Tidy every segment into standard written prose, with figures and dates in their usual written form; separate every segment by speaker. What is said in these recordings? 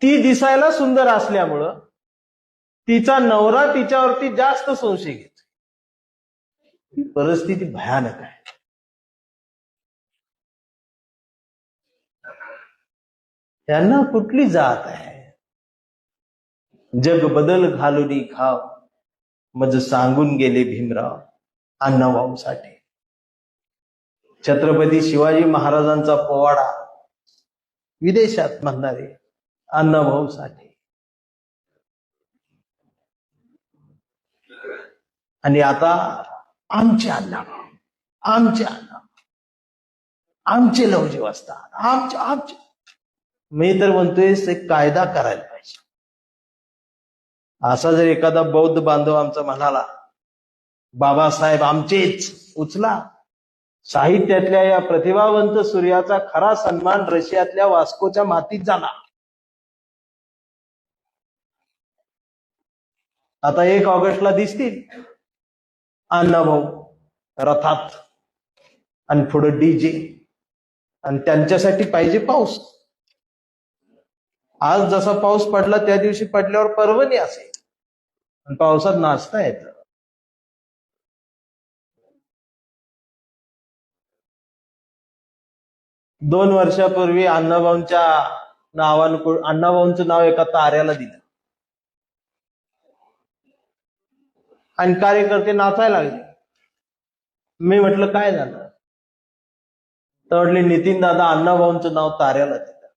Speaker 1: ती दिसायला सुंदर असल्यामुळं तिचा नवरा तिच्यावरती जास्त संशय घेतो. ही परिस्थिती भयानक आहे. त्यांना कुठली जात आहे? जग बदल घालुनी घाव, मज सांगून गेले भीमराव अण्णाभाऊ साठे. छत्रपती शिवाजी महाराजांचा पोवाडा विदेशात म्हणणारे अण्णाभाऊ साठे. आणि आता आमचे अण्णाभाऊ, आमचे अण्णा, आमचे लवजी असतात, आमचे आमचे. मी तर म्हणतोय एक कायदा करायला पाहिजे. असा जर एखादा बौद्ध बांधव आमचा म्हणाला बाबासाहेब आमचेच, उचला. साहित्यातल्या या प्रतिभावंत सूर्याचा खरा सन्मान रशियातल्या वास्कोच्या मातीत झाला. आता 1 ऑगस्टला दिसतील अण्णाभाऊ रथात आणि पुढे डीजे, आणि त्यांच्यासाठी पाहिजे पाऊस. आज जसा पाऊस पडला त्या दिवशी पडल्यावर पर्वणी असेल आणि पावसात नाचता येतं. दोन वर्षापूर्वी अण्णाभाऊंच्या नावानं अण्णाभाऊंचं नाव एका ताऱ्याला दिलं आणि कार्यकर्ते नाचायला लागले. मी म्हटलं काय झालं? तर म्हटले नितीन दादा अण्णाभाऊंचं नाव ताऱ्याला दिलं.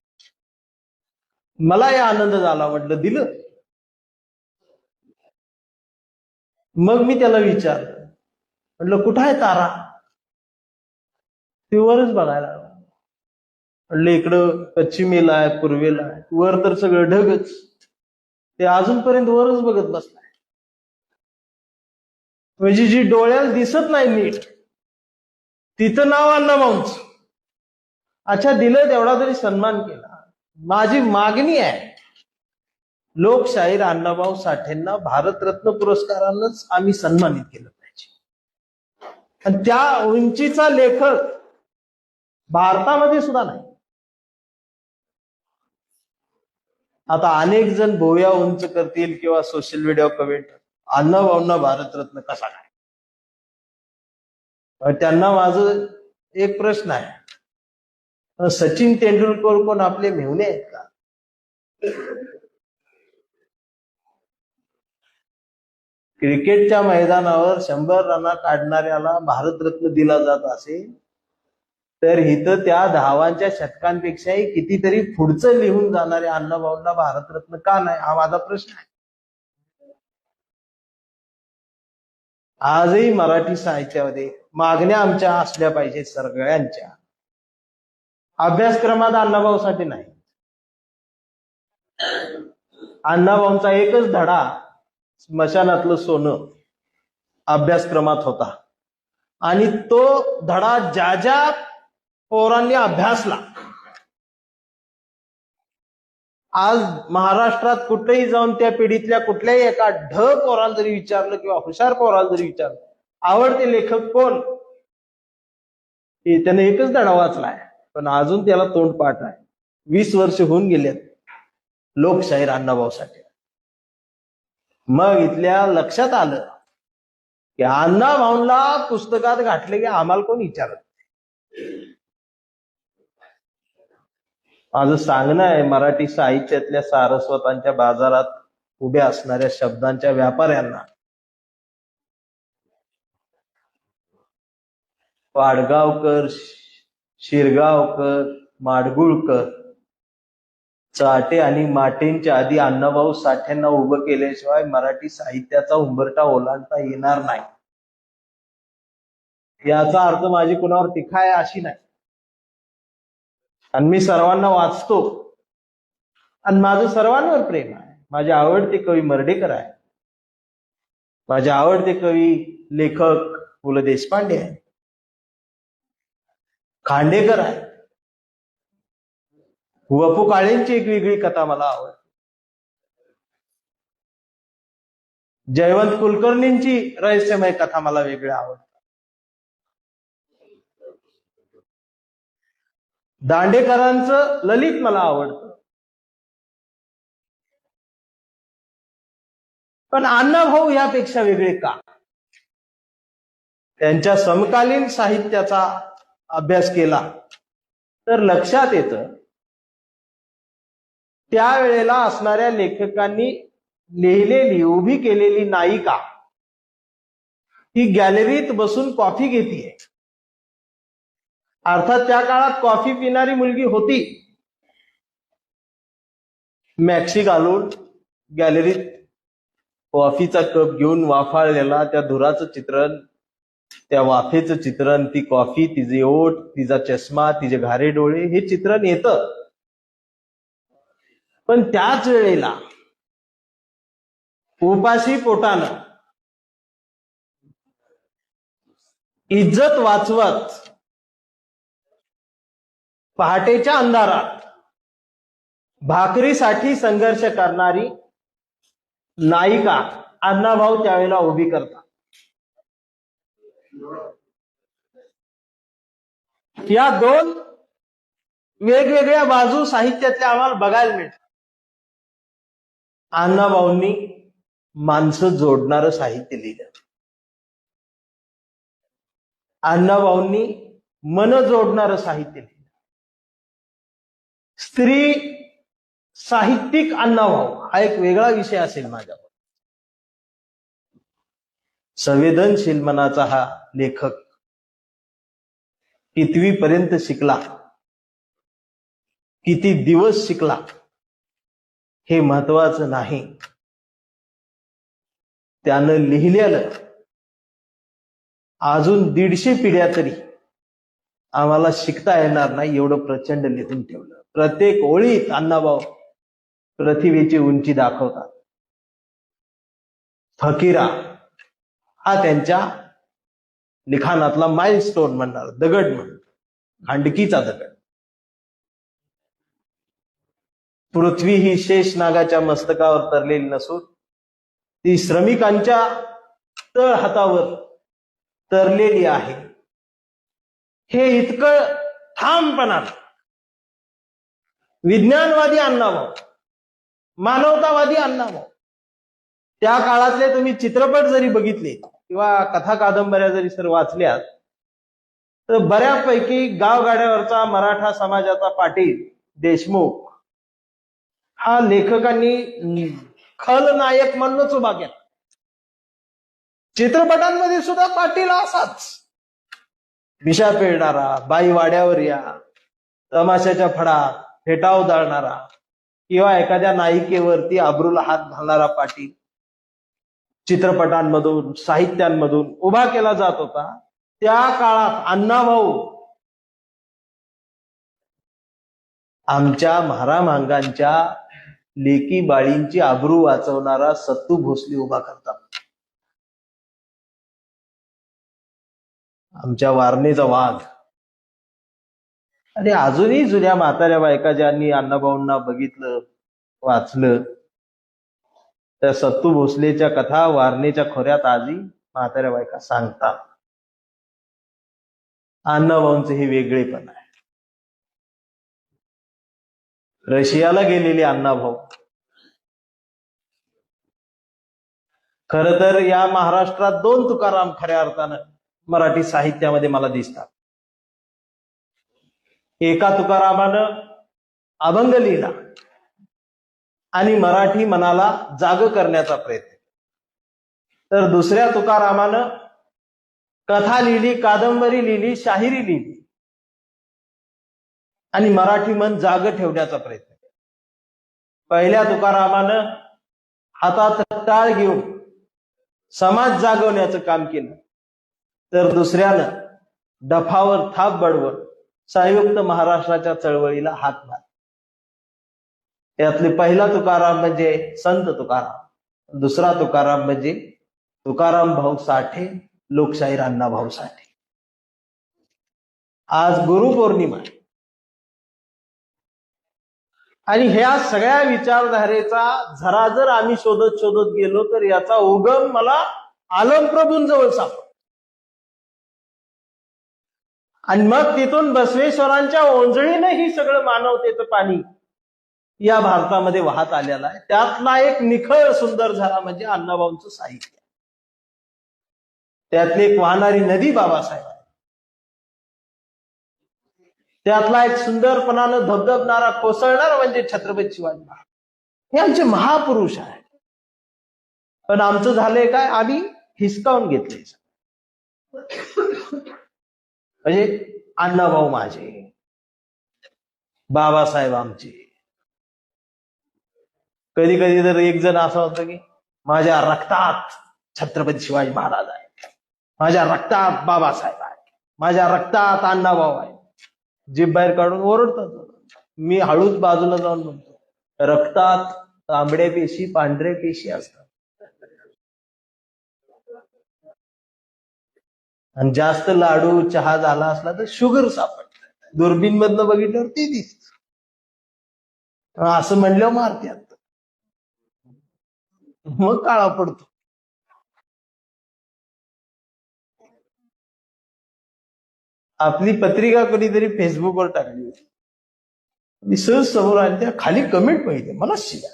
Speaker 1: मला या आनंद झाला. म्हटलं दिलं. मग मी त्याला विचारलं, म्हटलं कुठं आहे तारा? ती वरच बघायला लागला. म्हटलं इकडं पश्चिमेला आहे, पूर्वेला आहे, वर तर सगळं ढगच. ते अजूनपर्यंत वरच बघत बसलाय. म्हणजे जी डोळ्याला दिसत नाही नीट तिथं नाव अण्णाभाऊंच. अच्छा, दिलं, तेवढा तरी सन्मान केला. माझी मागणी आहे लोकशाहीर अण्णाभाऊ साठेंना भारतरत्न पुरस्कारानंच आम्ही सन्मानित केलं पाहिजे. आणि त्या उंचीचा लेखक भारतामध्ये सुद्धा नाही. आता अनेक जण भोवया उंच करतील किंवा सोशल मीडिया कमेंट, अण्णाभाऊंना भारतरत्न कसा काय? त्यांना माझं एक प्रश्न आहे, सचिन तेंडुलकर कोण आपले मेहुणे आहेत का? क्रिकेटच्या मैदानावर 100 रन काढणाऱ्याला भारतरत्न दिला जात असेल तर इथं त्या धावांच्या शतकांपेक्षाही कितीतरी पुढचं लिहून जाणाऱ्या अण्णाभाऊंना भारतरत्न का नाही, हा माझा प्रश्न आहे. आजही मराठी साहित्यामध्ये मागण्या आमच्या असल्या पाहिजेत सगळ्यांच्या. अभ्यासक्रमात अण्णाभाऊसाठी नाही. अण्णाभाऊंचा एकच धडा स्मशानातलं सोनं अभ्यासक्रमात होता आणि तो धडा ज्या ज्या पोरांनी अभ्यासला, आज महाराष्ट्रात कुठेही जाऊन त्या पिढीतल्या कुठल्याही एका पोराला जरी विचारलं किंवा हुशार पोराला जरी विचारलं आवडते लेखक कोण, त्याने एकच धडा वाचलाय, पण अजून त्याला तोंडपाठ आहे. 20 वर्ष होऊन गेलेत लोकशाहीर अण्णाभाऊ साठे. मग इथल्या लक्षात आलं की अण्णाभाऊंना पुस्तकात घातले की आम्हाला कोण विचारत. माझं सांगणं आहे मराठी साहित्यातल्या सारस्वतांच्या बाजारात उभ्या असणाऱ्या शब्दांच्या व्यापाऱ्यांना, पाडगावकर, शिरगावकर, माडगुळकर, चाटे आणि माटेंच्या आधी अण्णाभाऊ साठेंना उभं केल्याशिवाय मराठी साहित्याचा उंबरठा ओलांडता येणार नाही. याचा अर्थ माझी कुणावर टीका आहे अशी नाही. आणि मी सर्वांना वाचतो आणि माझं सर्वांवर प्रेम आहे. माझे आवडते कवी मर्ढेकर आहे, माझे आवडते कवी लेखक पु ल देशपांडे आहे, खांडेकर आहे, वपू काळेंची एक वेगळी कथा मला आवडते, जयवंत कुलकर्णींची रहस्यमय कथा मला वेगळी आवडते, दांडेकरांचं ललित मला आवडतं, पण अण्णाभाऊ यापेक्षा वेगळे का? त्यांच्या समकालीन साहित्याचा अभ्यास केला तर लक्षात येतं त्यावेळेला असणाऱ्या लेखकांनी लिहिलेली उभी केलेली नायिका ही गॅलरीत बसून कॉफी घेतीये. अर्थात त्या काळात कॉफी पिणारी मुलगी होती. मॅक्सी घालून गॅलरीत कॉफीचा कप घेऊन वाफाळलेला त्या धुराचं चित्रण, त्या वाफेचं चित्रण, ती कॉफी, तिचे ओठ, तिचा चष्मा, तिचे घारे डोळे, हे चित्रण येतं. पण त्याच वेळेला उपाशी पोटानं इज्जत वाचवत पहाटेच्या अंधारात भाकरीसाठी संघर्ष करणारी नायिका अण्णाभाऊ त्यावेळेला उभी करतात. या दोन वेगवेगळ्या बाजू साहित्यातल्या आम्हाला बघायला मिळतात. अण्णाभाऊंनी माणसं जोडणारं साहित्य लिहिलं. अण्णाभाऊंनी मन जोडणारं साहित्य लिहिलं. स्त्री साहित्यिक अण्णाभाऊ हा एक वेगळा विषय असेल माझ्यावर. संवेदनशील मनाचा हा लेखक कितवीपर्यंत शिकला, किती दिवस शिकला हे महत्वाचं नाही. त्यानं लिहिलेलं अजून 150 पिढ्या तरी आम्हाला शिकता येणार नाही एवढं प्रचंड लिहून ठेवलं. प्रत्येक ओळीत अण्णाभाऊ प्रतिभेची उंची दाखवतात. फकीरा हा त्यांच्या लिखाणातला माइलस्टोन म्हणणार, दगड म्हणणार, खांडकीचा दगड. पृथ्वी ही शेष नागाच्या मस्तकावर तरलेली नसून ती श्रमिकांच्या तळ हातावर तरलेली आहे. हे इतकं ठामपणानं विज्ञानवादी अण्णाभाऊ, मानवतावादी अण्णाभाऊ, त्या काळातले तुम्ही चित्रपट जरी बघितले किंवा कथा कादंबऱ्या जरी सर वाचल्यात तर बऱ्यापैकी गावगाड्यावरचा मराठा समाजाचा पाटील देशमुख हा लेखकांनी खलनायक म्हणूनच उभा केला. चित्रपटांमध्ये सुद्धा पाटील असाच विषा पेळणारा, बाई वाड्यावर या, तमाशाच्या फडात फेटाव जाळणारा किंवा एखाद्या नायिकेवरती अब्रूला हात घालणारा पाटील चित्रपटांमधून, साहित्यांमधून उभा केला जात होता. त्या काळात अण्णाभाऊ आमच्या महारामांगांच्या लेकी बाळींची आबरू वाचवणारा सत्तू भोसले उभा करतात. आमच्या वारणेचा वाघ. आणि अजूनही जुन्या म्हाताऱ्या बायका ज्यांनी अण्णाभाऊंना बघितलं, वाचलं, त्या सत्तू भोसलेच्या कथा वारणेच्या खोऱ्यात आजही म्हाताऱ्या बायका सांगतात. अण्णाभाऊंचे हे वेगळेपण आहे. रशियाला गेलेले अण्णाभाऊ खर तर या महाराष्ट्रात 2 तुकाराम खऱ्या अर्थानं मराठी साहित्यामध्ये मला दिसतात. एका तुकारामानं अभंग लिहिला आणि मराठी मनाला जाग करण्याचा प्रयत्न, तर दुसऱ्या तुकारामानं कथा लिहिली, कादंबरी लिहिली, शाहिरी लिहिली आणि मराठी मन जाग ठेवण्याचा प्रयत्न केला. पहिल्या तुकारामानं हातात टाळ घेऊन समाज जागवण्याचं काम केलं, तर दुसऱ्यानं डफावर थाप बडवून संयुक्त महाराष्ट्राच्या चळवळीला हात मारला. यातले पहिला तुकाराम म्हणजे संत तुकाराम, दुसरा तुकाराम म्हणजे तुकाराम भाऊ साठे, लोकशाहीर अण्णाभाऊ साठे. आज गुरुपौर्णिमा आणि ह्या सगळ्या विचारधारेचा झरा जर आम्ही शोधत शोधत गेलो तर याचा उगम मला आलमप्रभूंजवळ सापडतो. आणि मग तिथून बसवेश्वरांच्या ओंजळीनं ही सगळं मानवतेचं पाणी या भारतामध्ये वाहत आलेला आहे. त्यातला एक निखळ सुंदर झरा म्हणजे अण्णाभाऊंचं साहित्य. त्यातली एक वाहणारी नदी बाबासाहेब आहे. त्यातला एक सुंदरपणानं धबधबणारा कोसळणारा म्हणजे छत्रपती शिवाजी महाराज. हे आमचे महापुरुष आहे. पण आमचं झालंय काय, आम्ही हिसकावून घेतले. म्हणजे अण्णाभाऊ माझे, बाबासाहेब आमचे. कधी कधी तर एक जण असं होतं की माझ्या रक्तात छत्रपती शिवाजी महाराज आहे, माझ्या रक्तात बाबासाहेब आहे, माझ्या रक्तात अण्णाभाऊ आहे. जीभ बाहेर काढून ओरडतात. मी हळूच बाजूला जाऊन म्हणतो, रक्तात तांबड्या पेशी पांढऱ्या पेशी असतात, आणि जास्त लाडू चहा झाला असला तर शुगर सापडत. दुर्बीन मधनं बघितल्यावर ते दिसत. असं म्हणल्यावर मारत्यात, मग काळा पडतो. आपली पत्रिका कधीतरी फेसबुकवर टाकली होती. मी सहज समोर आली, त्या खाली कमेंट पाहिजे, मला शिया,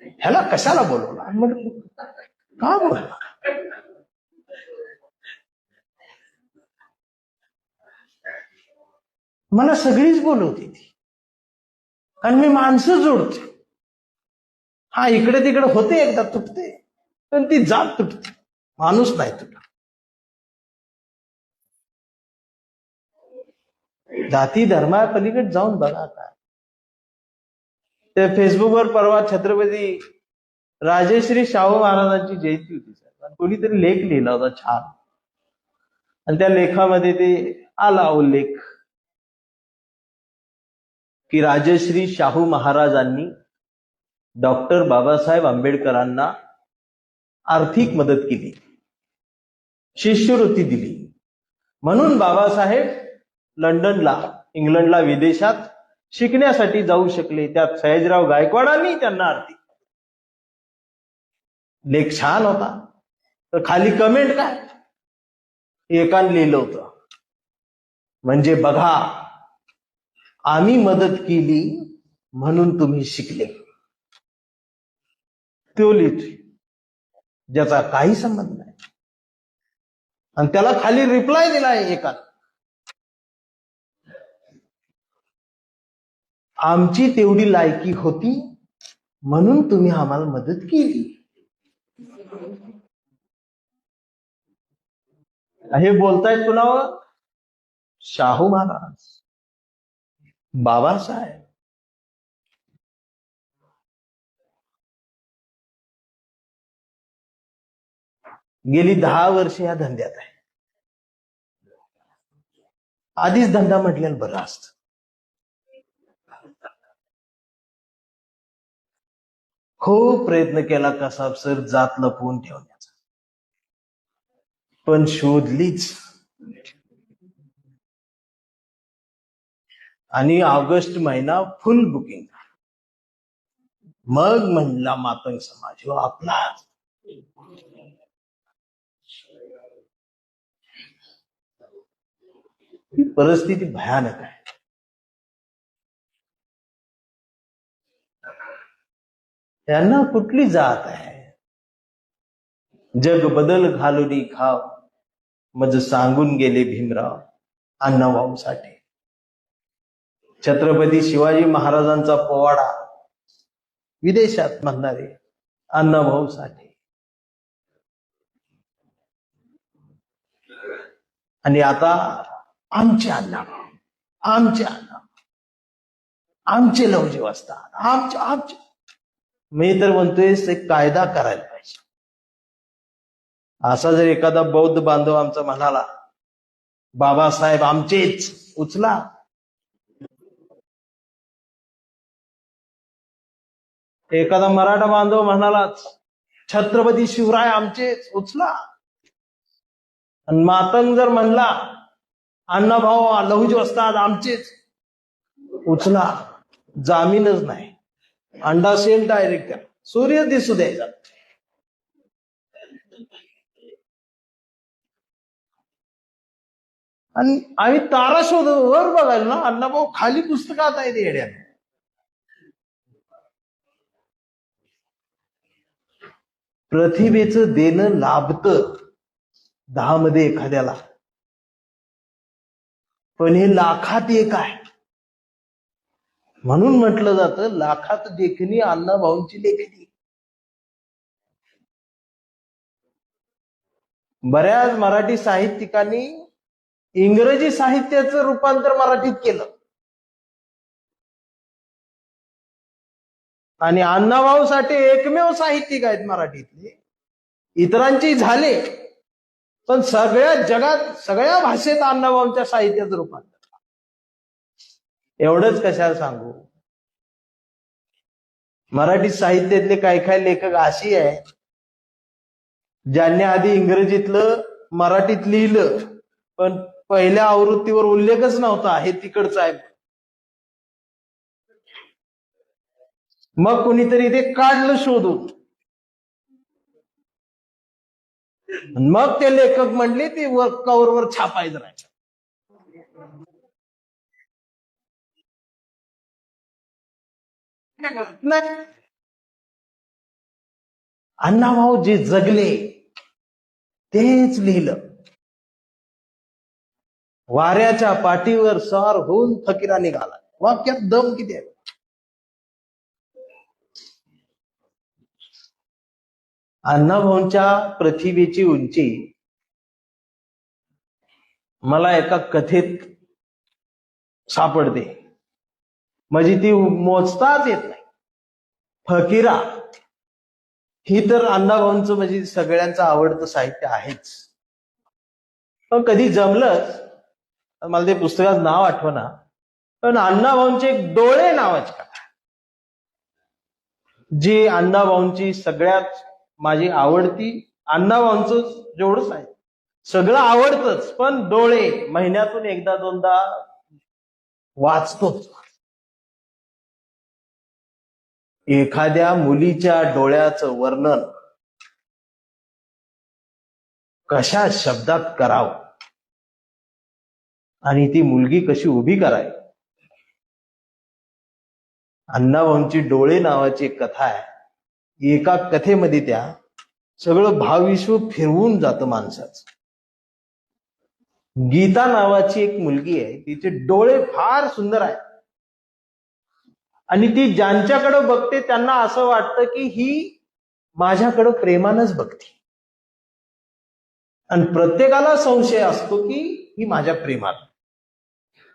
Speaker 1: ह्याला कशाला बोलवला. म्हटलं का बोलला. मला सगळीच बोलवते ती, आणि मी माणसं जोडते. हा इकडे तिकडे होते, एकदा तुटते, पण ती जात तुटते, माणूस नाही तुटत. जाती धर्मापलीकडे जाऊन बघा. आता त्या फेसबुकवर परवा छत्रपती राजश्री शाहू महाराजांची जयंती होती सर, कोणीतरी लेख लिहिला होता छान, आणि त्या लेखामध्ये ते आला उल्लेख की राजश्री शाहू महाराजांनी डॉक्टर बाबासाहेब आंबेडकरांना आर्थिक मदत केली, शिष्यवृत्ती दिली, म्हणून बाबासाहेब लंडनला, इंग्लंडला, विदेशात शिकण्यासाठी जाऊ शकले. त्यात सयाजीराव गायकवाडांनी त्यांना आर्थिक. लेख छान होता. तर खाली कमेंट काय, एकाने लिहिलं होतं, म्हणजे बघा आम्ही मदत केली म्हणून तुम्ही शिकले. तो लिहितो, ज्याचा काही संबंध नाही. आणि त्याला खाली रिप्लाय दिलाय एकाने, आमची तेवढी लायकी होती म्हणून तुम्ही आम्हाला मदत केली. हे बोलतायत कुणावर, शाहू महाराज, बाबासाहेब. गेली 10 वर्ष या धंद्यात आहे. आधीच धंदा म्हटलेला बरं असत. खूप प्रयत्न केला कसाब सर जात लपवून ठेवण्याचा, पण शोधलीच. आणि ऑगस्ट महिना फुल बुकिंग. मग म्हणला मातंग समाज हो आपला. ही परिस्थिती भयानक आहे. यांना कुठली जात आहे. जग बदल घालुनी खाव मज सांगून गेले भीमराव अण्णाभाऊ साठे. छत्रपती शिवाजी महाराजांचा पोवाडा विदेशात म्हणणारे अण्णाभाऊ साठे. आणि आता आमचे अण्णाभाऊ, आमचे अण्णा, आमचे लवजी असतात, आमचे आमचे. मी तर म्हणतोय एक कायदा करायला पाहिजे. असा जर एखादा बौद्ध बांधव आमचा म्हणाला बाबासाहेब आमचेच, उचला. एखादा मराठा बांधव म्हणाला छत्रपती शिवराय आमचेच, उचला. आणि मातंग जर म्हणला अण्णाभाऊ लहुजी असतात आमचेच, उचला. जामीनच नाही, अंडा सेल डायरेक्ट करा, सूर्य दिसू द्यायचा. आणि आम्ही तारा शोध वर बघायला ना, अण्णाभाऊ खाली पुस्तकात आहे येड्याने. प्रतिभेचं देणं लाभतं 10 मध्ये एखाद्याला, पण हे लाखात एक आहे. म्हणून म्हटलं जातं लाखात देखणी अण्णाभाऊंची लेखणी. बऱ्याच मराठी साहित्यिकांनी इंग्रजी साहित्याचं रूपांतर मराठीत केलं आणि अण्णाभाऊसाठी एकमेव साहित्यिक आहेत मराठीतले. इतरांची झाले, पण सगळ्या जगात सगळ्या भाषेत अण्णाभाऊंच्या साहित्याचं रूपांतर. एवढंच कशाला सांगू, मराठी साहित्यातले काही लेखक अशी आहेत ज्यांनी आधी इंग्रजीतलं मराठीत लिहिलं, पण पहिल्या आवृत्तीवर उल्लेखच नव्हता हे तिकडचं आहे. मग कुणीतरी ते काढलं शोधून, मग ते लेखक म्हणले ते कव्हरवर छापायचं राहायचं. नाही, अण्णाभाऊ जे जगले तेच लिहिलं. वाऱ्याच्या पाठीवर सार होऊन फकीरा निघाला. वाक्यात दम किती आहे. अण्णाभाऊंच्या प्रतिभेची उंची मला एका कथेत सापडते, म्हणजे ती मोजताच येत नाही. फकीरा ही तर अण्णाभाऊंचं म्हणजे सगळ्यांचं आवडतं साहित्य आहेच. पण कधी जमलंच, मला ते पुस्तकाचं नाव आठवना, पण अण्णाभाऊंचे एक डोळे नावाची कथा, जी अण्णाभाऊंची सगळ्यात माझी आवडती. अण्णाभाऊंचं जेवढंच आहे सगळं आवडतंच, पण डोळे महिन्यातून एकदा दोनदा वाचतोच. एखाद्या मुलीच्या डोळ्याचं वर्णन कशा शब्दात करावं आणि ती मुलगी कशी उभी करावी. अण्णाभाऊंची डोळे नावाची एक कथा आहे. एका कथेमध्ये त्या सगळं भावविश्व फिरवून जातं माणसाचं. गीता नावाची एक मुलगी आहे, तिचे डोळे फार सुंदर आहेत आणि ती ज्यांच्याकडे बघते त्यांना असं वाटतं की ही माझ्याकडे प्रेमानच बघते, आणि प्रत्येकाला संशय असतो की ही माझ्या प्रेमात,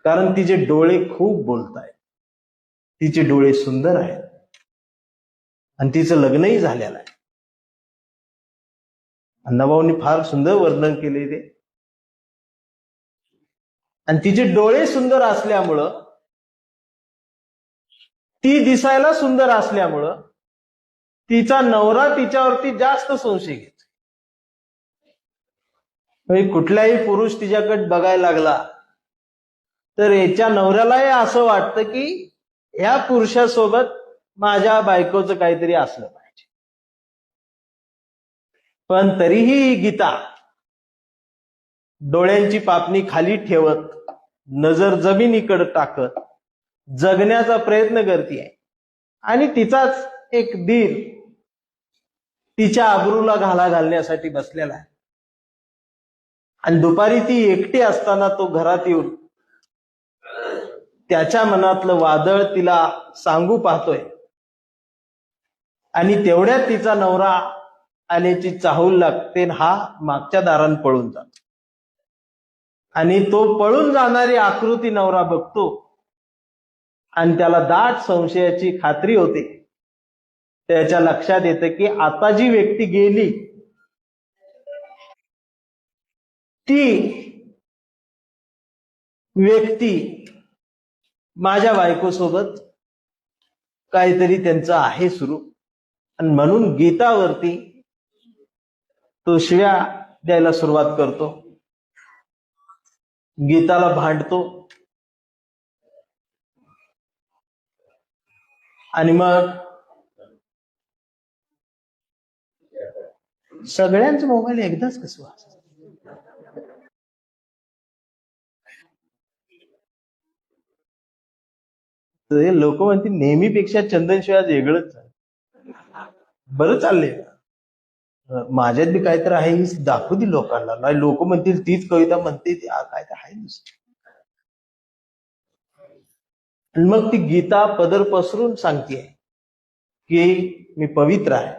Speaker 1: कारण तिचे डोळे खूप बोलतायत, तिचे डोळे सुंदर आहेत आणि तिचं लग्नही झालेलं आहे. अण्णाभाऊंनी फार सुंदर वर्णन केले ते. आणि तिचे डोळे सुंदर असल्यामुळं, ती दिसायला सुंदर असल्यामुळं तिचा नवरा तिच्यावरती जास्त संशय घेतो. कुठलाही पुरुष तिच्याकडे बघायला लागला तर याच्या नवऱ्यालाही असं वाटतं की ह्या पुरुषासोबत माझ्या बायकोचं काहीतरी असलं पाहिजे. पण तरीही गीता डोळ्यांची पापणी खाली ठेवत, नजर जमिनीकडे टाकत जगण्याचा प्रयत्न करते, आणि तिचाच एक दीर तिच्या आबरूला घाला घालण्यासाठी बसलेला आहे. आणि दुपारी ती एकटी असताना तो घरात येऊन त्याच्या मनातलं वादळ तिला सांगू पाहतोय, आणि तेवढ्यात तिचा नवरा आल्याची चाहूल लागते, हा मागच्या दारान पळून जातो. आणि तो पळून जाणारी आकृती नवरा बघतो आणि त्याला दाट संशयाची खात्री होते. त्याच्या लक्षात येतं की आता जी व्यक्ती गेली ती व्यक्ती माझ्या बायकोसोबत काहीतरी त्यांचं आहे सुरू. आणि म्हणून गीतावरती तो शिव्या द्यायला सुरुवात करतो, गीताला भांडतो, आणि मग सगळ्यांचं मोबाईल एकदाच कसं वाजतं. लोक म्हणतील नेहमीपेक्षा चंदनशिवाय वेगळंच बरं चाललंय. माझ्यात बी काहीतरी आहे ही दाखवू दे लोकांना, नाही लोक म्हणतील तीच कविता म्हणते ती काय तर आहे नुसतं. आणि मग ती गीता पदर पसरून सांगते की मी पवित्र आहे,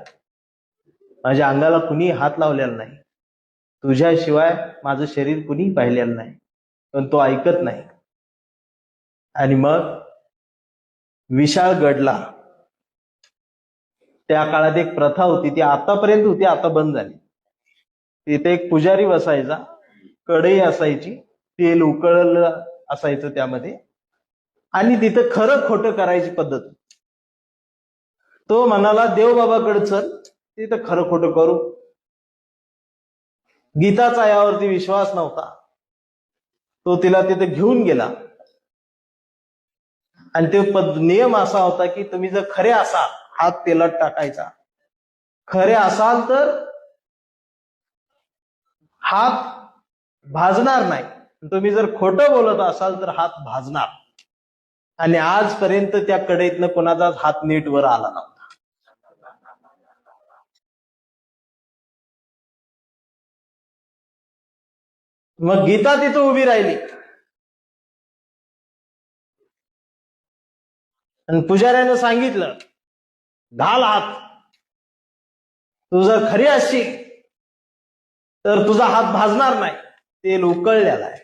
Speaker 1: माझ्या अंगाला कुणी हात लावलेला नाही, तुझ्याशिवाय माझं शरीर कुणी पाहिलेलं नाही, पण तो ऐकत नाही. आणि मग विशाळगडला त्या काळात एक प्रथा होती, ती आतापर्यंत होती, आता बंद झाली. तिथे एक पुजारी बसायचा, कढई असायची, तेल उकळलं असायचं त्यामध्ये, आणि तिथं खरं खोटं करायची पद्धत. तो म्हणाला देवबाबाकडे चल, तिथं खरं खोटं करू. गीताचा यावरती विश्वास नव्हता, तो तिला तिथे घेऊन गेला. आणि तो नियम असा होता की तुम्ही जर खरे असाल हात तेलात टाकायचा, खरे असाल तर हात भाजणार नाही, तुम्ही जर खोटं बोलत असाल तर हात भाजणार. आणि आजपर्यंत त्या कढईतनं कोणाचाच हात नीट वर आला नव्हता. मग गीता तिथं उभी राहिली आणि पुजाऱ्यानं सांगितलं घाल हात, तू जर खरी असशील तर तुझा हात भाजणार नाही, तेल उकळलेला आहे,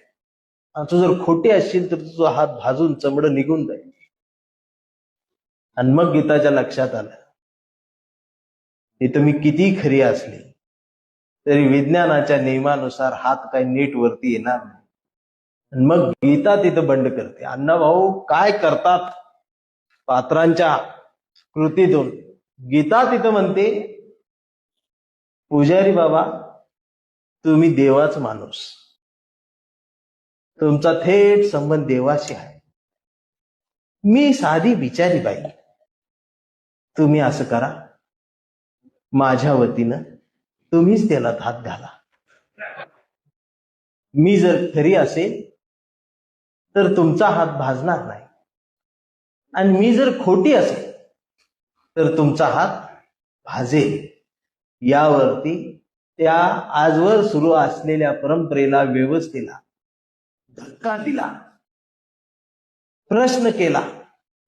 Speaker 1: आणि तू जर खोटी असशील तर तुझा हात भाजून चमडं निघून जाईल. आणि मग गीताच्या लक्षात आलं की तुम्ही किती खरी असली तरी विज्ञानाच्या नियमानुसार हात काही नीट वरती येणार नाही. आणि मग गीता तिथं बंड करते. अण्णाभाऊ काय करतात पात्रांच्या कृतीतून, गीता तिथं म्हणते पुजारी बाबा तुम्ही देवाच माणूस, तुमचा थेट संबंध देवाशी आहे, मी साधी बिचारी बाई, तुम्ही असं करा, माझ्या वतीनं तुम्हीच त्याला हात घाला. मी जर खरी असेल तर तुमचा हात भाजणार नाही, आणि मी जर खोटी असेल तर तुमचा हात भाजेल. यावरती त्या आजवर सुरू असलेल्या परंपरेला, व्यवस्थेला धक्का दिला, प्रश्न केला,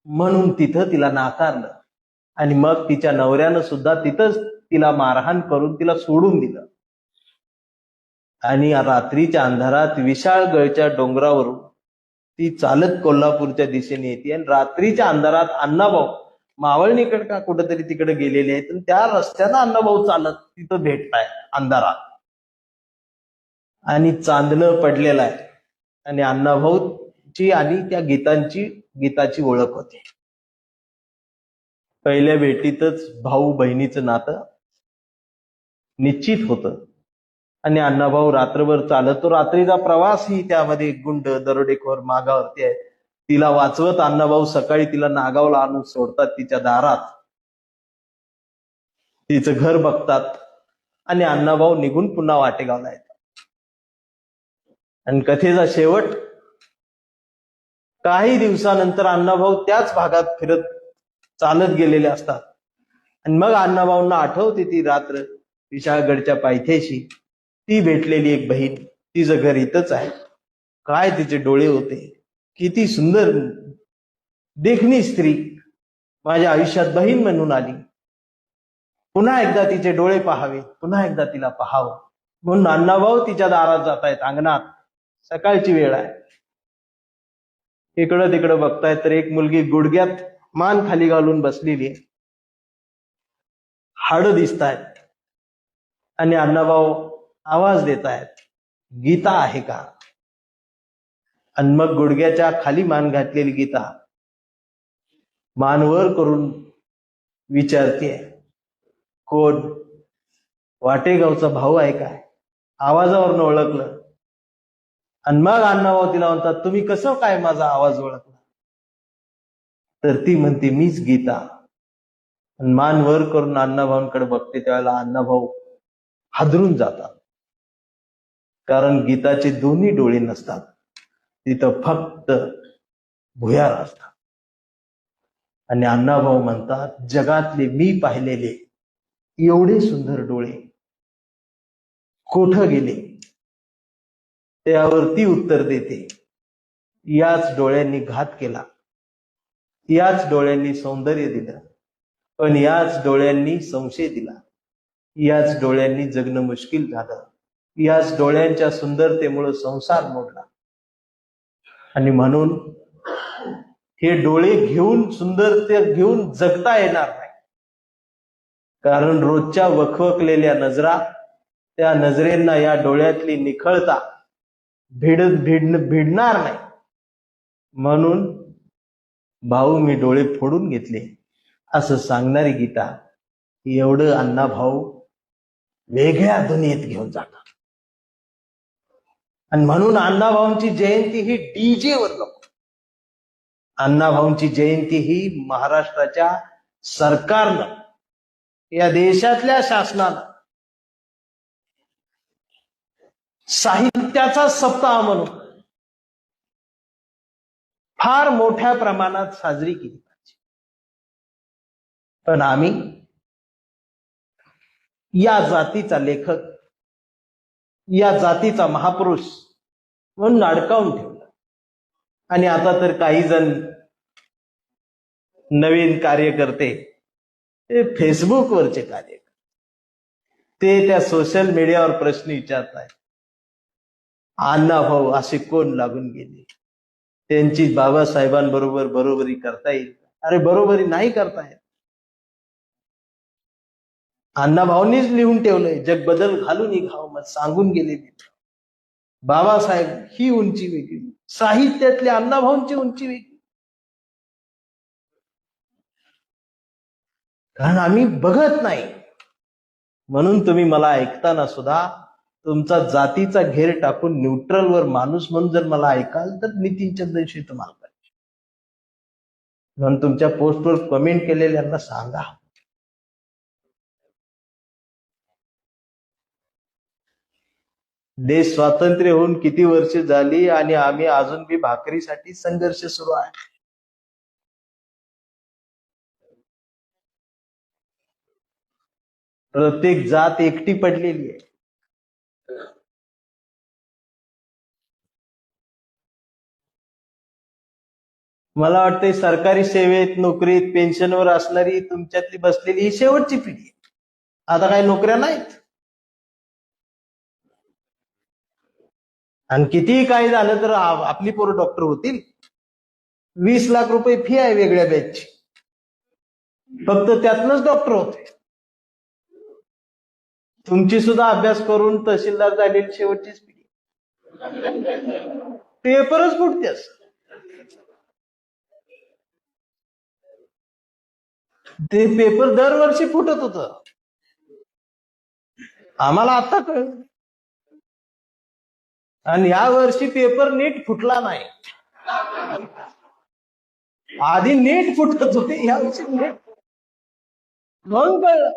Speaker 1: म्हणून तिथं तिला नाकारलं. आणि मग तिच्या नवऱ्यानं सुद्धा तिथंच तिला मारहाण करून तिला सोडून दिलं. आणि रात्रीच्या अंधारात विशाळगडच्या डोंगरावरून ती चालत कोल्हापूरच्या दिशेने येते. आणि रात्रीच्या अंधारात अण्णाभाऊ मावळणीकडे का कुठंतरी तिकडे गेलेले आहेत, आणि त्या रस्त्यानं अण्णाभाऊ चालत तिथं भेटताय अंधारात, आणि चांदणं पडलेलं आहे. आणि अण्णाभाऊची आणि त्या गीताची ओळख होते. पहिल्या भेटीतच भाऊ बहिणीचं नातं निश्चित होतं. आणि अण्णाभाऊ रात्रभर चालत, तो रात्रीचा प्रवासही त्यामध्ये गुंड दरोडेखोर मागावरती आहे, तिला वाचवत अण्णाभाऊ सकाळी तिला नागावला आणून सोडतात, तिच्या दारात तिचं घर बघतात, आणि अण्णाभाऊ निघून पुन्हा वाटेगावला येतात. आणि कथेचा शेवट, काही दिवसानंतर अण्णाभाऊ त्याच भागात फिरत चालत गेलेले असतात. आणि मग अण्णाभाऊंना आठवते ती रात्र विशाळगडच्या पायथ्याशी, ती भेटलेली एक बहीण, तिचं घर इथंच आहे, काय तिचे डोळे होते, किती सुंदर देखणी स्त्री माझ्या आयुष्यात बहीण म्हणून आली, पुन्हा एकदा तिचे डोळे पाहावे, पुन्हा एकदा तिला पाहावं. म्हणून अण्णाभाऊ तिच्या दारात जात आहेत, अंगणात, सकाळची वेळ आहे. इकडं तिकडं बघतायत तर एक मुलगी गुडघ्यात मान खाली घालून बसलेली आहे, हाडं दिसत आहेत. आणि अण्णाभाऊ आवाज देत आहेत, गीता आहे का? आणि मग गुडघ्याच्या खाली मान घातलेली गीता मान वर करून विचारते, कोण? वाटेगावचा भाऊ आहे काय? आवाजावरनं ओळखलं. आणि मग अण्णाभाऊ तिला म्हणतात, तुम्ही कसं काय माझा आवाज ओळखला? तर ती म्हणते, मीच गीता. आणि मान वर करून अण्णाभाऊंकडे बघते, त्यावेळेला अण्णाभाऊ हादरून जातात, कारण गीताचे दोन्ही डोळे नसतात, तिथं फक्त भुयार असतात. आणि अण्णाभाऊ म्हणतात, जगातले मी पाहिलेले एवढे सुंदर डोळे कुठं गेले त्यावरती उत्तर देते. याच डोळ्यांनी घात केला, याच डोळ्यांनी सौंदर्य दिलं, पण याच डोळ्यांनी संशय दिला, याच डोळ्यांनी जगणं मुश्किल झालं, याच डोळ्यांच्या सुंदरतेमुळे संसार मोडला. आणि म्हणून हे डोळे घेऊन सुंदरते घेऊन जगता येणार नाही. कारण रोजच्या वखवकलेल्या नजरा, त्या नजरेंना या डोळ्यातली निखळता भिडणार नाही. म्हणून भाऊ मी डोळे फोडून घेतले असं सांगणारी गीता एवढं अण्णा भाऊ वेगळ्या दुनियेत घेऊन जातात. आणि म्हणून अण्णाभाऊंची जयंती ही डीजे वर नको. अण्णाभाऊंची जयंती ही महाराष्ट्राच्या सरकारनं, या देशातल्या शासनानं साहित्याचा सप्ताह म्हणून फार मोठ्या प्रमाणात साजरी केली पाहिजे. पण आम्ही या जातीचा लेखक, या जातीचा महापुरुष म्हणून अडकावून ठेवलं. आणि आता तर काही जण नवीन कार्यकर्ते, ते फेसबुकवरचे कार्यकर्ते, ते त्या सोशल मीडियावर प्रश्न विचारतायत, अण्णा भाऊ असे कोण लागून गेले, त्यांची बाबासाहेबांबरोबर बरोबरी करता येईल? अरे बरोबरी नाही करता येत. अण्णा भाऊंनीच लिहून ठेवलंय, जग बदल घालून घाव मग सांगून गेले. बाबासाहेब ही उंची वेगळी, साहित्यातल्या अण्णा भाऊंची उंची वेगळी. कारण आम्ही बघत नाही. म्हणून तुम्ही मला ऐकताना सुद्धा तुमचा जातीचा घेर टाकून न्यूट्रलवर माणूस म्हणून जर मला ऐकाल तर नितीन चंद्रशी तुम्हाला पाहिजे. म्हणून तुमच्या पोस्टवर कमेंट केलेल्यांना सांगा, देश स्वातंत्र्य होऊन किती वर्ष झाली आणि आम्ही अजून बी भाकरीसाठी संघर्ष सुरू आहे. प्रत्येक जात एकटी पडलेली आहे. मला वाटतंय सरकारी सेवेत, नोकरीत, पेन्शनवर असणारी तुमच्यातली बसलेली ही शेवटची पिढी आहे. आता काही नोकऱ्या नाहीत. आणि कितीही काही झालं तर आपली पोरं डॉक्टर होतील. 20 लाख रुपये फी आहे वेगळ्या बॅचची, फक्त त्यातनच डॉक्टर होते. तुमची सुद्धा अभ्यास करून तहसीलदार झालेली शेवटचीच पिढी. पेपरच फुटतेस. ते पेपर दरवर्षी फुटत होत, आम्हाला आता कळलं. आणि या वर्षी पेपर नीट फुटला नाही. आधी नीट फुटत होते, या वर्षी नीट मग कळलं.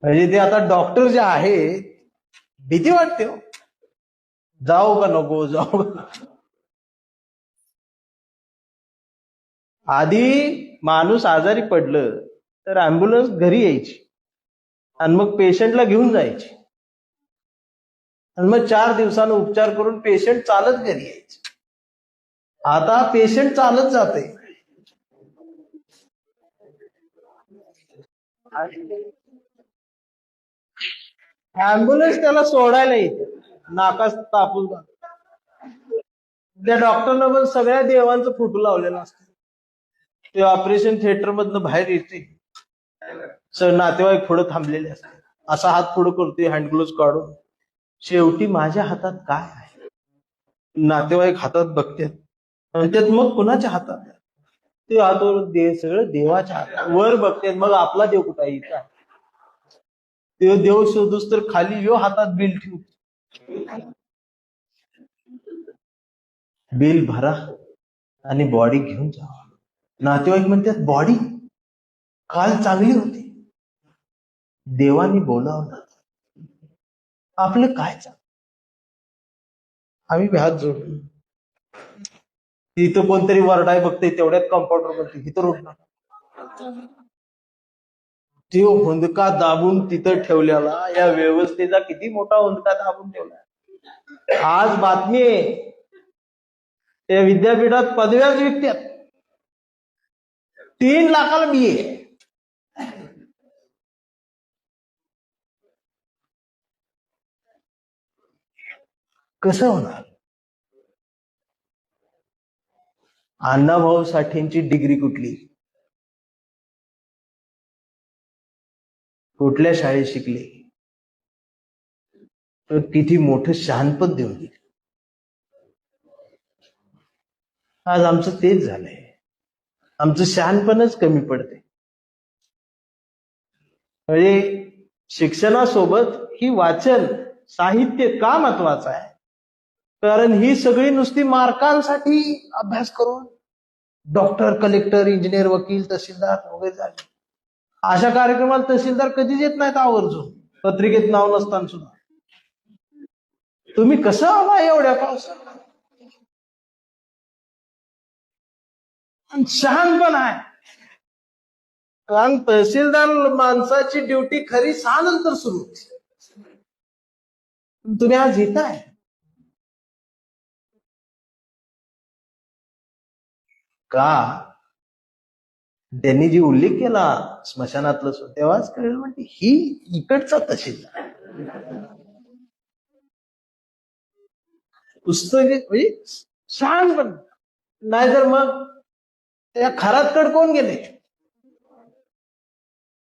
Speaker 1: म्हणजे ते आता डॉक्टर जे आहेत, भीती वाटते हो, जाऊ का नको जाऊ. आधी माणूस आजारी पडलं तर अँब्युलन्स घरी यायची आणि मग पेशंटला घेऊन जायची, आणि मग 4 दिवसानं उपचार करून पेशंट चालत घरी यायचे. आता पेशंट चालत जाते. अँब्युलन्स त्याला सोडायला येते, नाकास तापून जात. त्या डॉक्टरनं पण सगळ्या देवांचं फोटो लावलेला असतो. ते ऑपरेशन थिएटर मधनं बाहेर येते, नातेवाईक पुढे थांबलेले असतात, असा हात पुढे करतोय हँडग्लोव्ह काढून. शेवटी माझ्या हातात काय आहे? नातेवाईक हातात बघतात, म्हणतात मग कुणाच्या हातात? ते हातावर सगळं देवाच्या हातात. वर बघतात, मग आपला देव कुठे आहे? ते देव शोधूस तर खाली यो हातात बिल ठेवू. बिल भरा आणि बॉडी घेऊन जा. नातेवाईक म्हणतात बॉडी काल चांगली होती, देवानी बोलावलं, आपलं काय चांगलं? आम्ही हात जोडून तिथं कोणतरी वरडाय बघते, तेवढ्यात कंपाऊंडर म्हणते इथं रोड नका. तो हुंदका दाबून तिथं ठेवलेला, या व्यवस्थेचा किती मोठा हुंदका दाबून ठेवला. आज बातमी आहे, त्या विद्यापीठात पदव्याच विकत्यात. 3 लाखाला BA. कसं होणार? अण्णाभाऊ साठेंची डिग्री कुठली, कुठल्या शाळेत शिकले, तर किती मोठं शहाणपण देऊन दिलं. आज आमचं तेच झालंय, आमचं शहाणपणच कमी पडते. म्हणजे शिक्षणासोबत ही वाचन साहित्य का महत्वाचं आहे, कारण ही सगळी नुसती मार्कांसाठी अभ्यास करून डॉक्टर, कलेक्टर, इंजिनियर, वकील, तहसीलदार वगैरे झाले. अशा कार्यक्रमाला तहसीलदार कधीच येत नाहीत आवर्जून, पत्रिकेत नाव नसताना सुद्धा. तुम्ही कसं आला एवढ्या पावसात? शहाणपण आहे. कारण तहसीलदार माणसाची ड्युटी खरी 6 नंतर सुरू होती. तुम्ही आज येताय का? त्यांनी जी उल्लेख केला स्मशानातलं, तेव्हाच कळेल म्हणजे ही इकडचा तहसीलदार. पुस्तके म्हणजे शहाणपण. नाहीतर मग त्या खरातकड कोण गेले?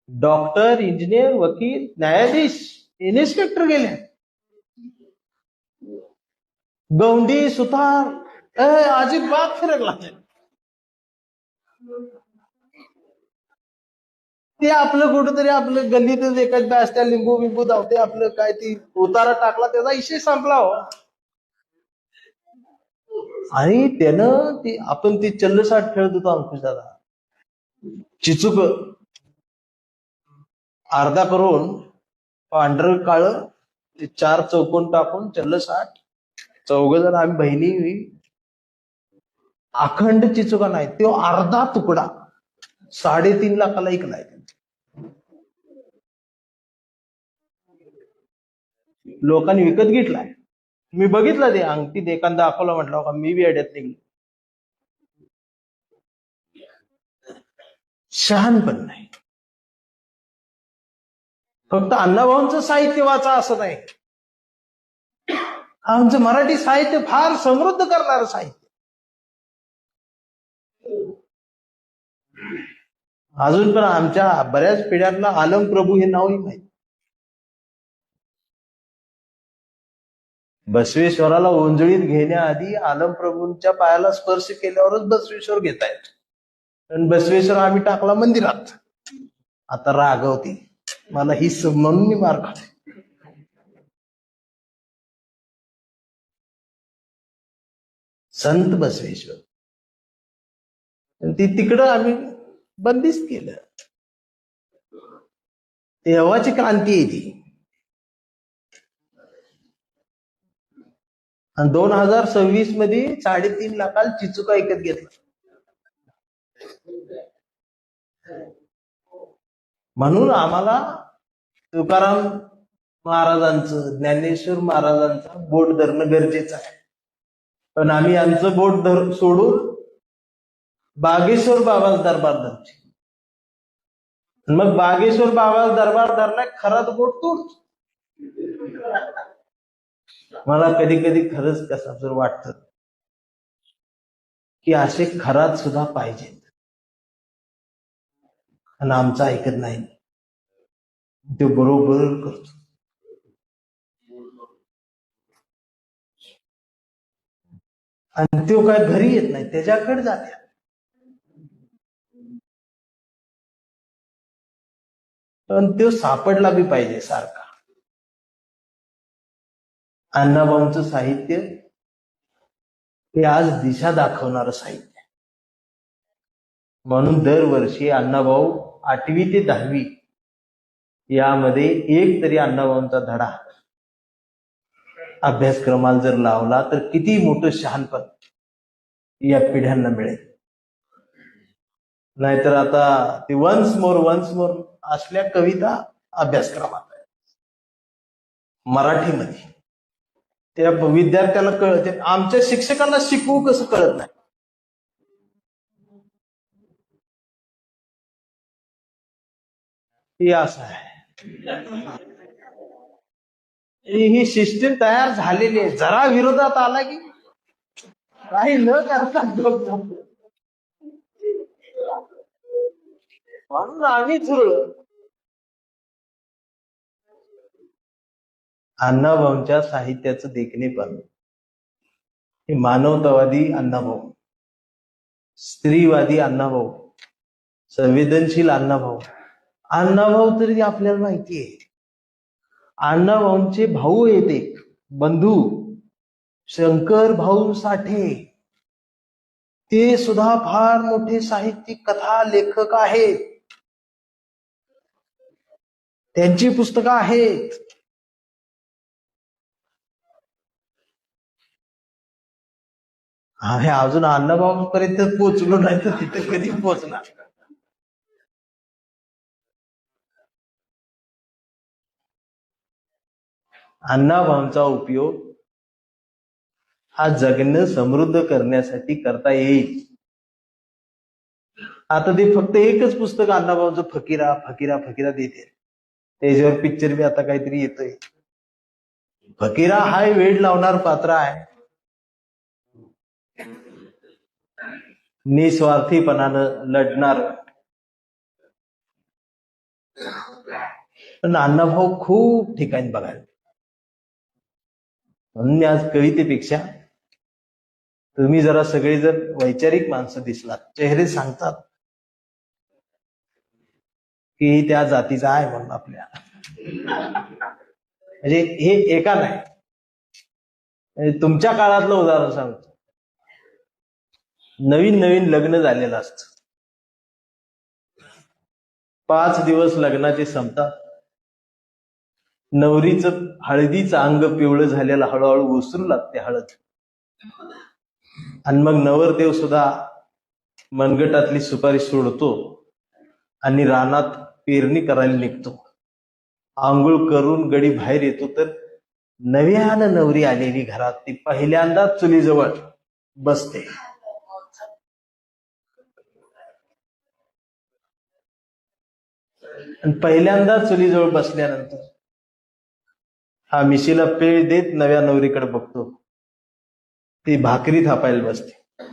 Speaker 1: डॉक्टर, इंजिनियर, वकील, न्यायाधीश, इन्स्पेक्टर गेले. गौंडी, सुतार अजिबात फिरकला. ते आपलं कुठंतरी आपलं गल्लीतच एखाद्या असत्या लिंबू बिंबू धावते, आपलं काय ती उतारा टाकला, त्याचा विषय संपला हो. आणि त्यानं ती आपण ती चल्लसाट खेळत होतो अंकुश दादा, चिचुक अर्धा करून पांढरं काळ ते 4 चौकोन टाकून चल्लसाट, 4 जण आम्ही बहिणी. अखंड चिचुका नाही, तो अर्धा तुकडा 3.5 लाखाला ऐकलाय. लोकांनी विकत घेतलाय. मी बघितलं ते अंगठी एखादा दाखवला, म्हटलं का मी बी अड्यात निघलो. शहाणपण नाही. फक्त अण्णाभाऊंचं साहित्य वाचा असं नाही, आमचं मराठी साहित्य फार समृद्ध करणारं साहित्य. अजून पण आमच्या बऱ्याच पिढ्यांना आलम प्रभू हे नावही माहिती. बसवेश्वराला ओंजळीत घेण्याआधी आलम प्रभूंच्या पायाला स्पर्श केल्यावरच बसवेश्वर घेतायत. पण बसवेश्वर आम्ही टाकला मंदिरात. आता रागवती मला ही म्हणून मी मार खाते. संत बसवेश्वर ती तिकडं आम्ही बंदिस्त केलं. तेव्हाची क्रांती आहे ती. आणि 2026 मध्ये 3.5 लाखाला चिचुका ऐकत घेतला. म्हणून आम्हाला तुकाराम महाराजांचं, ज्ञानेश्वर महाराजांचं बोट धरणं गरजेचं आहे. पण आम्ही आमचं बोट सोडून बागेश्वर बाबाच दरबार धरचे. मग बागेश्वर बाबाच दरबार धरलाय, खरात बोट तोड. मला कधी कधी खरंच कसं जर वाटतं की असे खरात सुद्धा पाहिजेत, आणि आमचं ऐकत नाही. ते बरोबर करतो. आणि तो काय घरी येत नाही, त्याच्याकडे जाते. पण तो सापडला बी पाहिजे सारखा. अण्णाभाऊंचं साहित्य हे आज दिशा दाखवणारं साहित्य. म्हणून दरवर्षी अण्णाभाऊ 8वी ते 10वी यामध्ये एक तरी अण्णाभाऊंचा धडा अभ्यासक्रमाला जर लावला तर किती मोठं शहाणपण या पिढ्यांना मिळेल. नाहीतर आता ती वन्स मोर असल्या कविता अभ्यासक्रमात आहे मराठीमध्ये. त्या विद्यार्थ्याला कळते, आमच्या शिक्षकांना शिकवू कसं कळत नाही. हे असं आहे. ही सिस्टीम तयार झालेली आहे. जरा विरोधात आला की काही न करता म्हणून आम्ही झुरळ. अण्णाभाऊंच्या साहित्याचं देखणेपण हे मानवतावादी अण्णाभाऊ, स्त्रीवादी अण्णाभाऊ, संवेदनशील अण्णाभाऊ. अण्णाभाऊ तरी आपल्याला माहिती आहे. अण्णाभाऊंचे भाऊ आहेत एक बंधू शंकर भाऊ साठे, ते सुद्धा फार मोठे साहित्यिक कथा लेखक आहेत. त्यांची पुस्तकं आहेत. आम्ही अजून अण्णाभाऊंपर्यंत पोचलो नाही तर तिथे कधी पोचणार. अण्णाभाऊंचा उपयोग हा जगणं समृद्ध करण्यासाठी करता येईल. आता ते फक्त एकच पुस्तक अण्णाभाऊंचं फकीरा फकीरा फकीरा देते. त्याच्यावर पिक्चर बी आता काहीतरी येतोय. फकीरा हा वेळ लावणार पात्र आहे. निस्वार्थीपणानं लढणार. पण अण्णाभाऊ खूप ठिकाणी बघायला. म्हणून आज कवितेपेक्षा तुम्ही जरा सगळे जर वैचारिक माणसं दिसलात, चेहरे सांगतात की त्या जातीचा आहे म्हणून आपल्या. म्हणजे हे एका नाही, म्हणजे तुमच्या काळातलं उदाहरण सांगतो. नवीन नवीन लग्न झालेलं असतं. 5 दिवस लग्नाचे संपतात. नवरीचं हळदीचं अंग पिवळं झालेलं हळूहळू उसरू लागते हळद. आणि मग नवरदेव सुद्धा मनगटातली सुपारी सोडतो आणि रानात पेरणी करायला निघतो. आंघोळ करून गडी बाहेर येतो तर नव्यानं नवरी आलेली घरात ती पहिल्यांदाच चुलीजवळ बसते. आणि पहिल्यांदा चुलीजवळ बसल्यानंतर हा मिशीला पेळ देत नव्या नवरीकडे बघतो. ती भाकरी थापायला बसते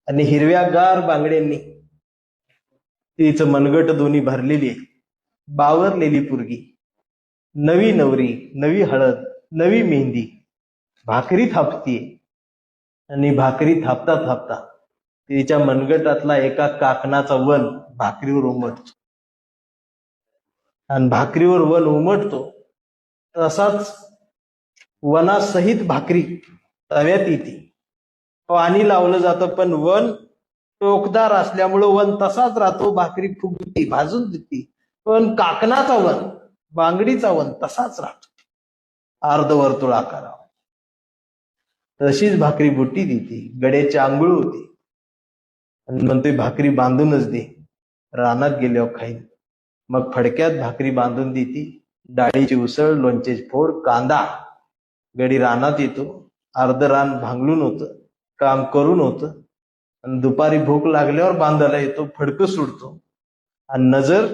Speaker 1: आणि हिरव्यागार बांगड्यांनी तिचं मनगट दोन्ही भरलेली आहे. बावरलेली पुरगी, नवी नवरी, नवी हळद, नवी मेहंदी, भाकरी थापतीये. आणि भाकरी थापता थापता तिच्या मनगटातला एका काकणाचा वन भाकरीवर उमटतो. आणि भाकरीवर वन उमटतो तसाच वनासहित भाकरी तव्यात येते. पाणी लावलं जातं पण वन टोकदार असल्यामुळं वन तसाच राहतो. भाकरी फुगती भाजून देते पण काकणाचा वन, बांगडीचा वन तसाच राहतो अर्धवर्तुळ आकारावर. तशीच भाकरी बुट्टी देते, गड्याची आंघोळ होते आणि म्हणतोय भाकरी बांधूनच दे, रानात गेल्यावर खाईन. मग फडक्यात भाकरी बांधून देते. डाळीची उसळ, लोणचेची फोड, कांदा. गडी रानात येतो. अर्ध रान भांगलून होतं, काम करून होतं. आणि दुपारी भूक लागल्यावर बांधायला येतो, फडकं सुटतो आणि नजर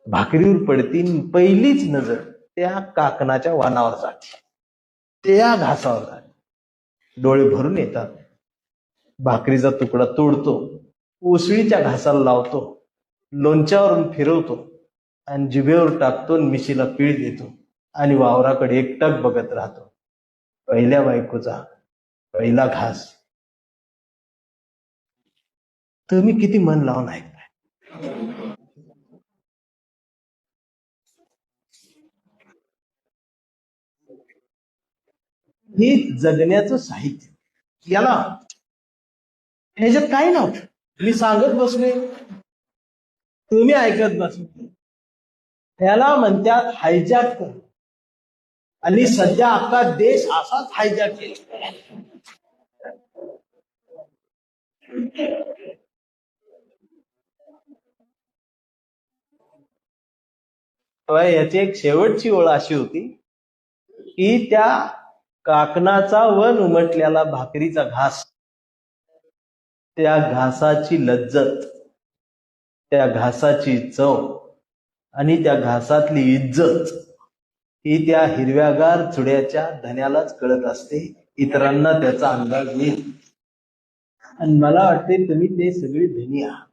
Speaker 1: भाकरीवर पडती. पहिलीच नजर त्या काकणाच्या वानावर जाते, त्या घासावर जाते. डोळे भरून येतात. भाकरीचा तुकडा तोडतो, उसळीच्या घासाला लावतो, लोणच्यावरून फिरवतो आणि जिभेवर टाकतो, मिशीला पीळ देतो आणि वावराकडे एकटक बघत राहतो. पहिल्या बायकोचा पहिला घास. तुम्ही किती मन लावून ऐकताय. हे जगण्याचं साहित्य. याला ह्याच्यात काही नव्हतं. मी सांगत बसले, तुम्ही ऐकत बसले. ह्याला म्हणतात हायजॅक कर. आणि सध्या आपला देश असाच हायजॅक केला. याची एक शेवटची ओळ अशी होती की त्या काकणाचा वन उमटलेला भाकरीचा घास, त्या घासाची लज्जत, त्या घासाची चव आणि त्या घासातली इज्जत ही त्या हिरव्यागार चुड्याच्या धन्यालाच कळत असते, इतरांना त्याचा अंदाज येईल. आणि मला वाटते तुम्ही ते सगळे धनी आहात,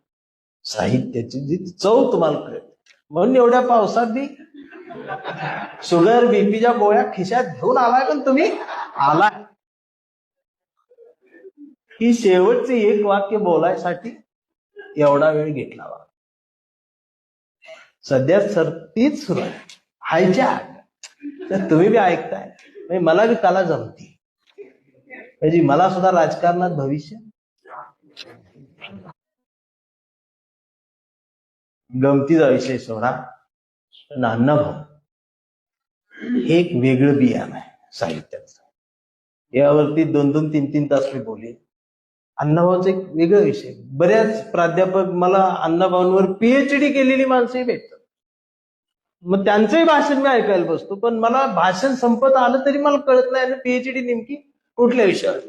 Speaker 1: साहित्याची जी चव तुम्हाला कळेल. म्हणून एवढ्या पावसात बी शुगर बीपीच्या गोळ्या खिशात घेऊन आलाय, पण तुम्ही आलाय. ही शेवटचे एक वाक्य बोलायसाठी एवढा वेळ घेतला बा. सध्या सर तीच सुरू आहे, हायच्या. तर तुम्ही बी ऐकताय, म्हणजे मला बी कला जमती, म्हणजे मला सुद्धा राजकारणात भविष्य. गमतीचा विषय सोडा, अण्णाभाऊ हे एक वेगळं बियाण आहे साहित्याचं. यावरती 2-2, 3-3 तास मी बोले. अण्णाभाऊचा एक वेगळा विषय. बऱ्याच प्राध्यापक मला अण्णाभाऊंवर पीएचडी केलेली माणसंही भेटतात, मग त्यांचंही भाषण मी ऐकायला बसतो, पण मला भाषण संपत आलं तरी मला कळत नाही पीएचडी नेमकी कुठल्या विषयावर.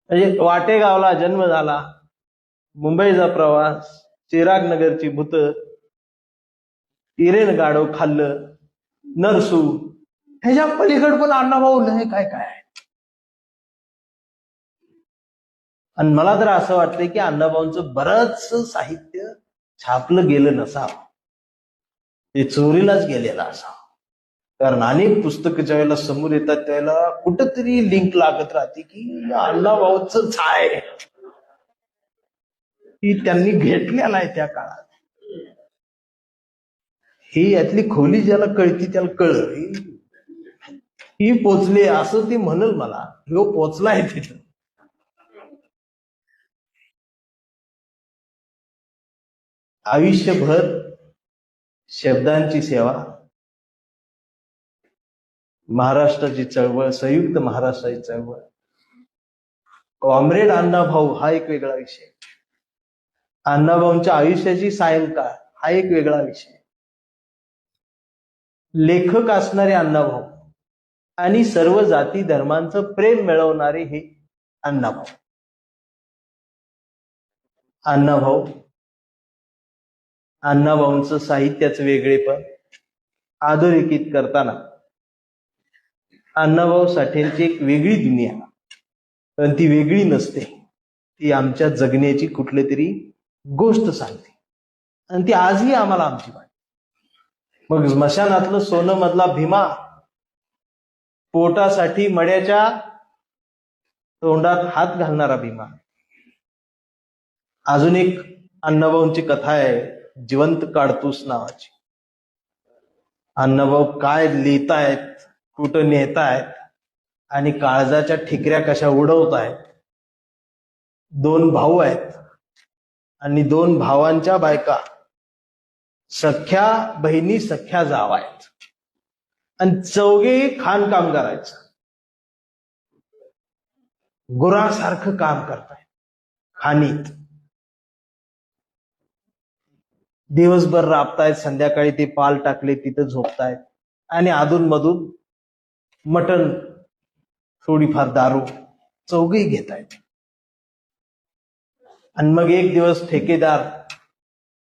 Speaker 1: म्हणजे वाटेगावला जन्म झाला, मुंबईचा प्रवास, चिराग नगरची भूत, इरेन गाडो खाल्लं, नरसू, ह्याच्या पलीकडे पण अण्णाभाऊ नाही काय काय आहे. आणि मला तर असं वाटतंय की अण्णाभाऊंचं बरंच साहित्य छापलं गेलं नसावं, ते चोरीलाच गेलेलं असावं. कारण अनेक पुस्तकं ज्या वेळेला समोर येतात त्यावेळेला कुठंतरी लिंक लागत राहते की अण्णाभाऊच आहे, की त्यांनी घेतलेला आहे त्या काळात. ही यातली खोली ज्याला कळती त्याला कळ, ही पोचले असं ती म्हणल मला, ह्यो पोचलाय तिथं. आयुष्यभर शब्दांची सेवा, महाराष्ट्राची चळवळ, संयुक्त महाराष्ट्राची चळवळ, कॉम्रेड अण्णाभाऊ हा एक वेगळा विषय, अण्णाभाऊंच्या आयुष्याची सायंकाळ हा एक वेगळा विषय, लेखक असणारे अण्णाभाऊ आणि सर्व जाती धर्मांचं प्रेम मिळवणारे हे अण्णाभाऊ. अण्णाभाऊंचं साहित्याचं वेगळेपण अधोरेखित करताना अण्णाभाऊ साठेंची एक वेगळी दुनिया, पण ती वेगळी नसते, ती आमच्या जगण्याची कुठली तरी गोष्ट सांगते, आणि ती आजही आम्हाला आमची वाटते. मग स्मशानातलं सोनं मधला भीमा, पोटासाठी मड्याच्या तोंडात हात घालणारा भीमा. अजून एक अण्णाभाऊंची कथा आहे, जिवंत काडतूस नावाची. अण्णाभाऊ काय लिहितायत, कुठं नेतायत आणि काळजाच्या ठिकऱ्या कशा उडवतायत. 2 भाऊ आहेत आणि 2 भावांच्या बायका सख्या बहिणी, सख्या जावा आहेत, आणि चौघेही खाण काम करायचं, गुरासारखं काम करतायत खाणीत. दिवसभर राबतायत, संध्याकाळी ते पाल टाकले तिथं झोपतायत, आणि अधून मधून मटण, थोडीफार दारू चौघही घेतायत. आणि मग एक दिवस ठेकेदार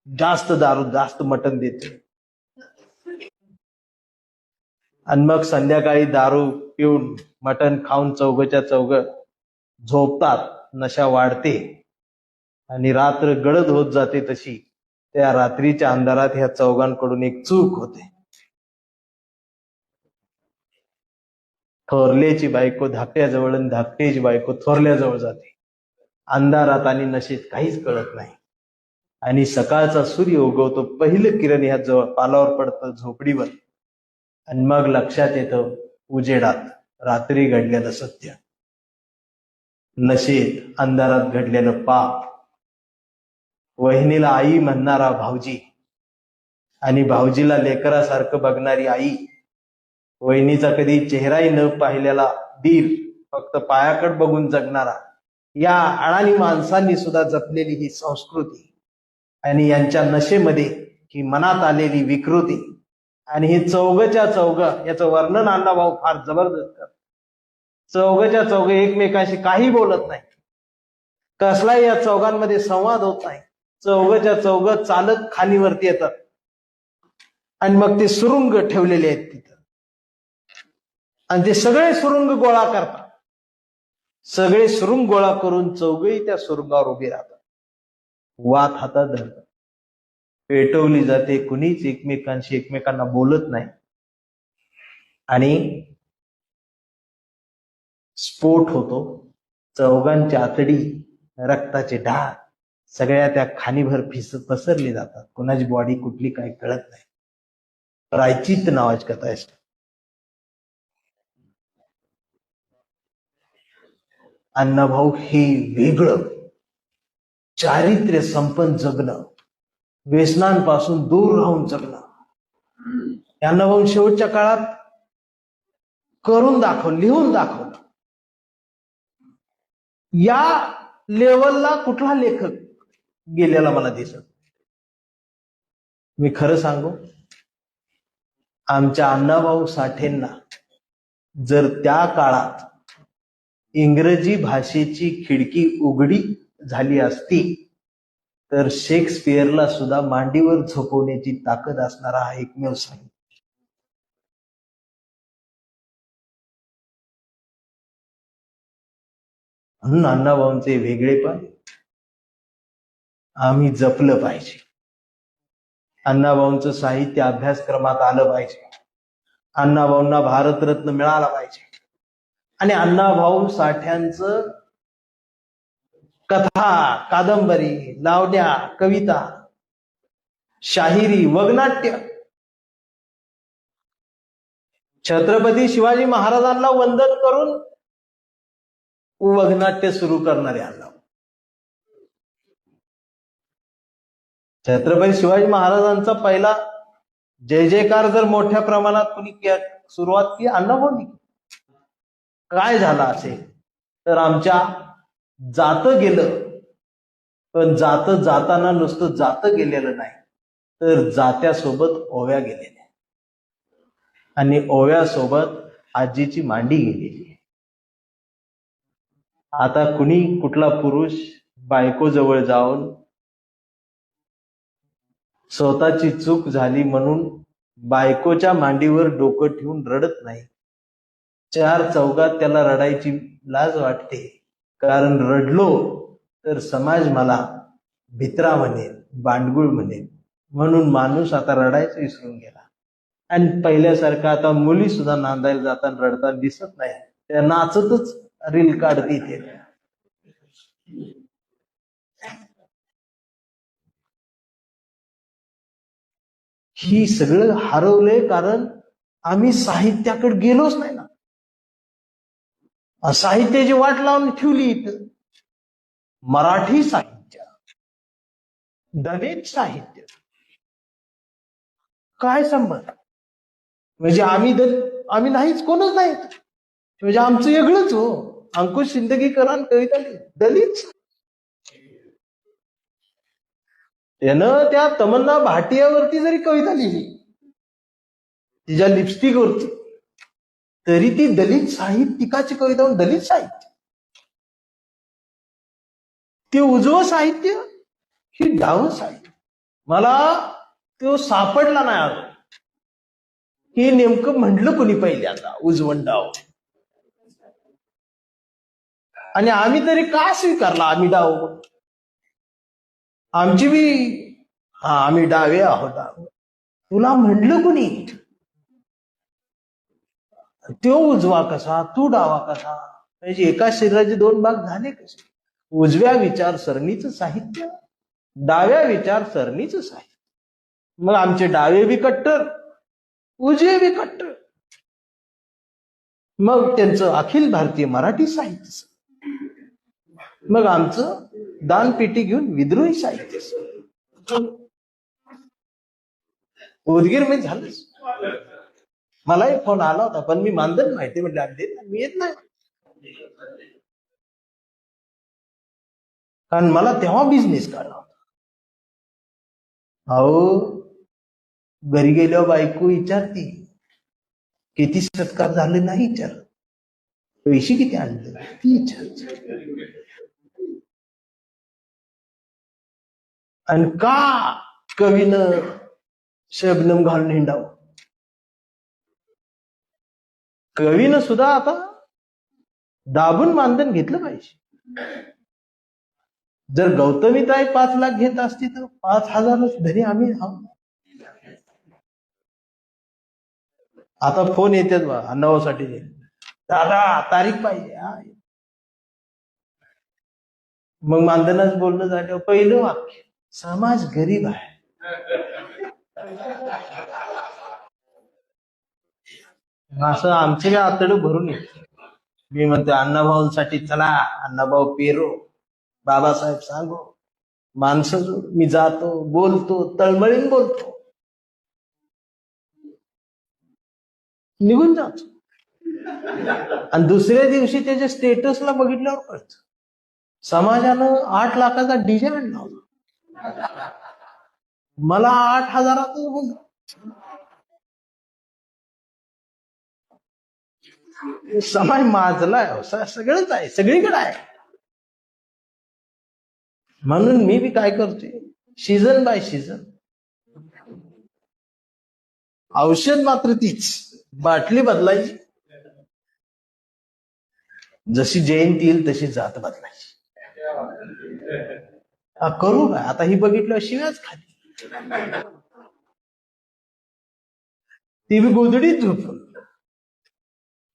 Speaker 1: जास्त दारू जास्त मटण देते, आणि मग संध्याकाळी दारू पिऊन मटण खाऊन चौघच्या चौघ झोपतात. नशा वाढते आणि रात्र गडद होत जाते. तशी त्या रात्रीच्या अंधारात ह्या चौघांकडून एक चूक होते. थोरल्याची बायको धाकट्याजवळ आणि धाकट्याची बायको थोरल्याजवळ जाते. अंधारात आणि नशेत काहीच कळत नाही, आणि सकाळचा सूर्य उगवतो, पहिलं किरण ह्या जवळ पालावर पडतं झोपडीवर, आणि मग लक्षात येतं उजेडात रात्री घडलेलं सत्य, नशेत अंधारात घडलेलं पाप. वहिनीला आई म्हणणारा भाऊजी आणि भाऊजीला लेकरासारखं बघणारी आई, वहिनीचा कधी चेहराही न पाहिलेला दीर, फक्त पायाकड बघून जगणारा, या अडाणी माणसांनी सुद्धा जपलेली ही संस्कृती आणि यांच्या नशेमध्ये ही मनात आलेली विकृती आणि ही चौघच्या चौघ याचं वर्णन अण्णाभाऊ फार जबरदस्त करतात. चौघच्या चौघ एकमेकांशी काही बोलत नाही, कसलाही या चौघांमध्ये संवाद होत नाही. चौघच्या चौघ चालत खालीवरती येतात आणि मग ते सुरुंग ठेवलेले आहेत तिथं आणि ते सगळे सुरुंग गोळा करतात. सगळे सुरुंग गोळा करून चौघही त्या सुरुंगावर उभे राहतात. वात हातात धरतात, पेटवली जाते. कुणीच एकमेकांना बोलत नाही आणि स्फोट होतो. चौघांची आतडी, रक्ताचे ढाळ सगळ्या त्या खाणीभर पसरली जातात. कोणाची बॉडी कुठली काय कळत नाही. प्रायचित्त नावाची कथा आहे. अण्णाभाऊ हे वेगळं चारित्र्य संपन्न जगणं, व्यसनांपासून दूर राहून जगणं, अण्णाभाऊ शेवटच्या काळात करून दाखवलं, लिहून दाखवलं. या लेवलला कुठला लेखक गेलेला मला दिसत. मी खरं सांगू, आमच्या अण्णाभाऊ साठेंना जर त्या काळात इंग्रजी भाषेची खिडकी उघडी झाली असती तर शेक्सपियरला सुद्धा मांडीवर झोपवण्याची ताकद असणारा हा एकमेव साहित्य. म्हणून अण्णाभाऊंचे वेगळेपण आम्ही जपलं पाहिजे. अण्णाभाऊंचं साहित्य अभ्यासक्रमात आलं पाहिजे. अण्णाभाऊंना भारतरत्न मिळाला पाहिजे. आणि अण्णाभाऊ साठ्यांचं कथा, कादंबरी, लावण्या, कविता, शाहिरी, वगनाट्य, छत्रपती शिवाजी महाराजांना वंदन करून वगनाट्य सुरू करणारे अण्णाभाऊ. छत्रपती शिवाजी महाराजांचा पहिला जय जयकार जर मोठ्या प्रमाणात कुणी सुरुवात केली अण्णाभाऊंनी. काय झालं असेल तर आमच्या जातं गेलं, पण जाताना नुसतं जातं गेलेलं नाही तर जात्यासोबत ओव्या गेलेल्या आणि ओव्यासोबत आजीची मांडी गेलेली. आता कुणी कुठला पुरुष बायको जवळ जाऊन स्वतःची चूक झाली म्हणून बायकोच्या मांडीवर डोकं ठेवून रडत नाही. चार चौघात त्याला रडायची लाज वाटते, कारण रडलो तर समाज मला भित्रा म्हणेल, बांडगुळ म्हणेल. म्हणून माणूस आता रडायचं विसरून गेला आणि पहिल्यासारखं आता मुली सुद्धा नांदायला जाताना रडताना दिसत नाही. त्या नाचतच रील काढते ते. ही सगळं हरवलंय कारण आम्ही साहित्याकडे गेलोच नाही ना. साहित्याची वाट लावून ठेवली इथं. मराठी साहित्य, दलित साहित्य, काय संबंध? म्हणजे आम्ही नाहीच, कोणच नाही. म्हणजे आमचं वेगळंच हो. अंकुश सिंदगीकरांनी कविता दलित. त्यानं त्या तमन्ना भाटियावरती जरी कविता लिहिली, तिच्या लिपस्टिक वरती, तरी ती दलित साहित्यिकाची कविता. दलित साहित्य ते उजवं साहित्य, ही डावं साहित्य. मला तो सापडला नाही अजून की नेमकं म्हटलं कोणी पहिल्यांदा उजवं डाव. आणि आम्ही तरी का स्वीकारला आम्ही डाव? आमची बी आम्ही डावे आहोत. तुला म्हटलं कुणी? तो उजवा कसा, तू डावा कसा? म्हणजे एका शरीराचे दोन भाग झाले कसे? उजव्या विचारसरणीचं साहित्य, डाव्या विचारसरणीचं साहित्य. मग आमचे डावे बी कट्टर, उजवे बी कट्टर. मग त्यांचं अखिल भारतीय मराठी साहित्य. मग आमचं दानपेटी घेऊन विद्रोही साहित्य. उदगीर मध्ये झालंच. मला एक फोन आला होता, पण मी मानधन माहिती म्हटलं मी येत नाही. कारण मला तेव्हा बिझनेस काढला होता. अहो, घरी गेल्यावर बायको विचारते किती सत्कार झाले, नाही विचार, पैसे किती आणले ती विचारते. आणि का कवीनं शबनम घालून हिंडावं? कवीनं सुद्धा आता दाबून मानधन घेतलं पाहिजे. जर गौतमीताई 5 लाख घेत असती तर 5,000 धरी आम्ही आहोत. आता फोन येतात बा अण्णाभाऊसाठी, दादा तारीख पाहिजे. मग मानधनाच बोलणं झालं, पहिलं वाक्य, समाज गरीब आहे. असं आमचे आतडं भरून येत. मी म्हणते अण्णाभाऊंसाठी चला, अण्णाभाऊ पेरो, बाबासाहेब सांगो, माणसं जोड. मी जातो, बोलतो, तळमळीन बोलतो, निघून जातो. आणि दुसऱ्या दिवशी त्याच्या स्टेटसला बघितल्यावर कळत समाजानं 8 लाखाचा डीजे आणला होता, मला 8,000च बोल. समाज माजलाय, सगळंच आहे, सगळीकडे आहे. म्हणून मी बी काय करतोय, सीझन बाय सीझन. औषध मात्र तीच, बाटली बदलायची, जशी जयंती येईल तशी जात बदलायची. करू काय आता, ही बघितलं शिव्याच खाली, ती बी गोधडीत झोपून.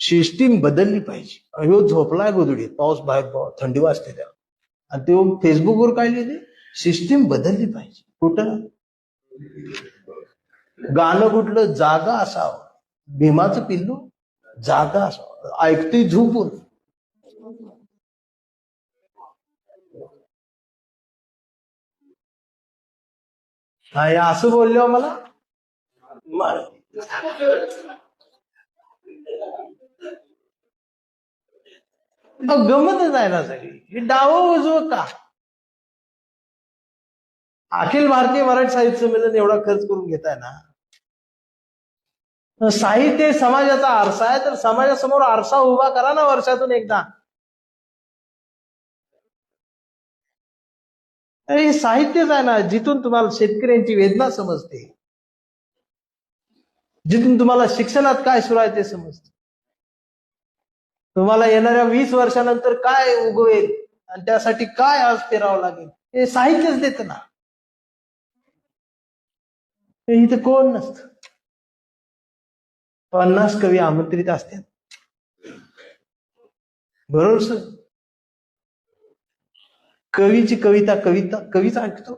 Speaker 1: सिस्टीम बदलली पाहिजे. अयो झोपलाय गोधडीत, पाऊस बाहेर, थंडी वाजते त्या, आणि ते फेसबुकवर काय लिहिले, सिस्टीम बदलली पाहिजे. कुठं गाणं कुठलं, जागा असावं, भीमाचं पिल्लू जागा असावं, ऐकते झोपून. असं बोललो मला गमतच आहे ना सगळी. हे डावं उजवं का? अखिल भारतीय मराठी साहित्य संमेलन एवढा खर्च करून घेताय ना, साहित्य समाजाचा आरसा आहे, तर समाजासमोर आरसा उभा करा ना वर्षातून एकदा. हे साहित्यच आहे ना, जिथून तुम्हाला शेतकऱ्यांची वेदना समजते, जिथून तुम्हाला शिक्षणात काय सुरू आहे ते समजते, तुम्हाला येणाऱ्या 20 वर्षानंतर काय उगवेल आणि त्यासाठी काय आज पेरावं लागेल, हे साहित्यच देतं ना. इथे कोण नसतं, 50 कवी आमंत्रित असतात, बरोबर सर. कवीची कविता कवीच ऐकतो.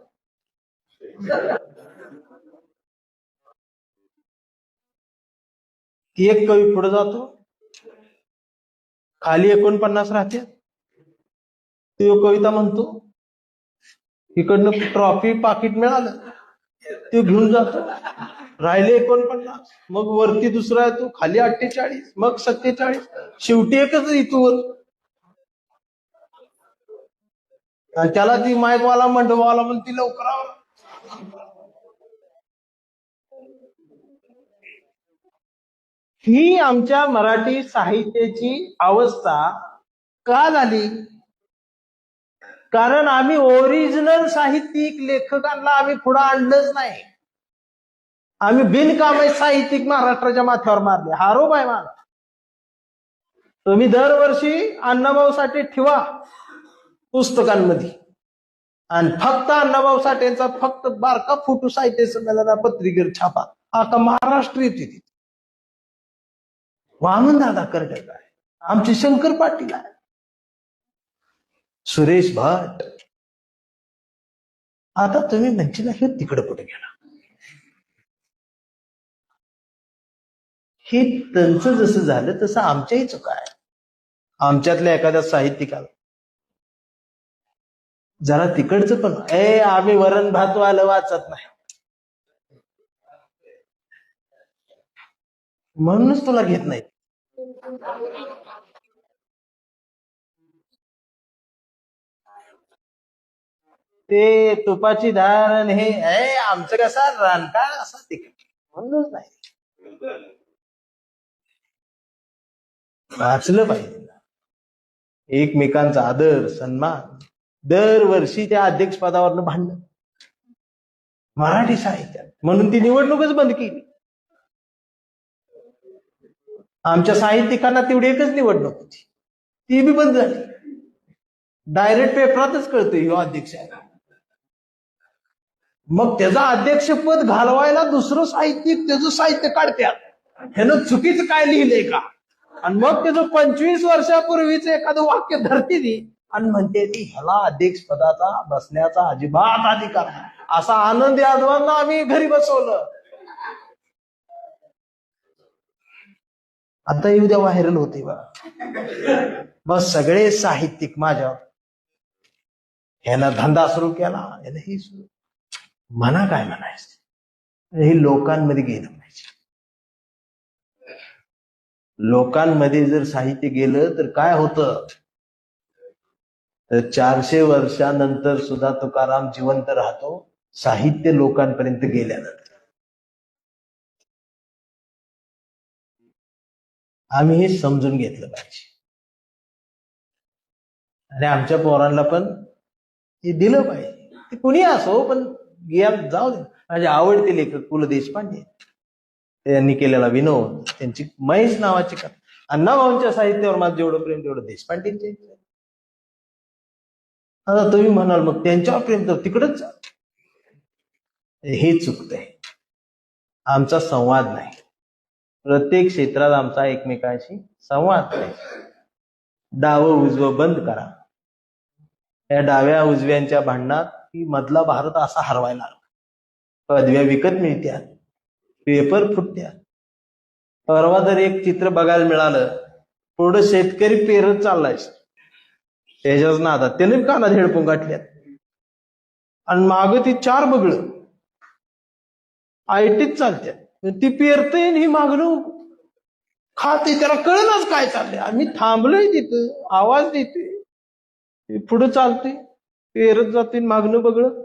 Speaker 1: एक कवी पुढे जातो, खाली 49 राहते, तो कविता म्हणतो, इकडनं ट्रॉफी पाकिट मिळालं, ते घेऊन जातो, राहिले 49, मग वरती दुसरा येतो, खाली 48, मग 47, शेवटी एकच इथूवर. आणि त्याला ती माईकवाला मंडपवाला म्हणती लवकर आव. ही आमच्या मराठी साहित्याची अवस्था का झाली? कारण आम्ही ओरिजिनल साहित्यिक लेखकांना आम्ही पुढे आणलंच नाही. आम्ही बिनकामी साहित्यिक महाराष्ट्राच्या माथ्यावर मारले. हारो बाय मान. तुम्ही दरवर्षी अण्णाभाऊसाठी ठेवा पुस्तकांमध्ये, आणि फक्त अण्णाभाऊ साठेंचा फक्त बारका फोटो साहित्य संमेलना पत्रिकेवर छापा, आता महाराष्ट्र येते. वामन दादा कर्डक आहे, आमचे शंकर पाटील आहे, सुरेश भट. आता तुम्ही म्हणशील हे तिकडे कुठे गेला, हे त्यांचं जसं झालं तसं आमच्याही चुका आहे. आमच्यातल्या एखाद्या साहित्यिकाला जरा तिकडचं पण, आम्ही वरण भात वालं वाचत नाही म्हणूनच तुला घेत नाही. ते तुपाची धार आणि हे आमचं कसा रानकाळ असा तिकडे म्हणूनच नाही वाचलं पाहिजे. एकमेकांचा आदर सन्मान. दरवर्षी त्या अध्यक्षपदावरनं भांडण मराठी साहित्यात, म्हणून ती निवडणूकच बंद केली. आमच्या साहित्यिकांना तेवढी एकच निवडणूक होती, ती बी बंद झाली. डायरेक्ट पेपरातच कळतं ह्यो अध्यक्ष आहे. मग त्याचं अध्यक्षपद घालवायला दुसरं साहित्यिक त्याचं साहित्य काढत्यात, ह्यानं चुकीचं काय लिहिलंय का, आणि मग त्याचं 25 वर्षापूर्वीच एखादं वाक्य धरती ती आणि म्हणते ती ह्याला अध्यक्षपदाचा बसण्याचा अजिबात अधिकार नाही. असा आनंद यादवांना आम्ही घरी बसवलं. आता उद्या व्हायरल होते बस सगळे साहित्यिक माझ्यावर, ह्यानं धंदा सुरू केला, ह्यानं ही सुरू. म्हणा काय म्हणायचं, हे लोकांमध्ये गेलं पाहिजे. लोकांमध्ये जर साहित्य गेलं तर काय होतं, तर 400 वर्षानंतर सुद्धा तुकाराम जिवंत राहतो, साहित्य लोकांपर्यंत गेल्यानंतर. आम्ही हे समजून घेतलं पाहिजे आणि आमच्या पोरांना पण हे दिलं पाहिजे. ते कुणी असो, पण जाऊ दे. माझे आवडते लेखक पु ल देशपांडे, त्यांनी केलेला विनोद, त्यांची महेश नावाची कथा. अण्णाभाऊंच्या साहित्यावर माझं जेवढं प्रेम तेवढं देशपांडेंचे. आता तुम्ही म्हणाल मग त्यांच्यावर प्रेम तर तिकडच जा, हे चुकतंय. आमचा संवाद नाही, प्रत्येक क्षेत्रात आमचा एकमेकांशी संवाद नाही. डावं उजवं बंद करा. या डाव्या उजव्यांच्या भांडणात की मधला भारत असा हरवायला लागला. पदव्या विकत मिळत्या, पेपर फुटत्या. परवा तर एक चित्र बघायला मिळालं, पुढं शेतकरी पेरत चाललाय त्याच्याच नादात त्याने कानात हेडफोन गाठल्यात आणि माग ती 4 बगळं आयटीत चालत्यात. ती पेरतय आणि ही मागणं खाते, त्याला कळलंच काय चाललंय. आम्ही थांबलोय तिथं, आवाज देतोय, पुढे चालते, पेरत जाते, मागणं बगळं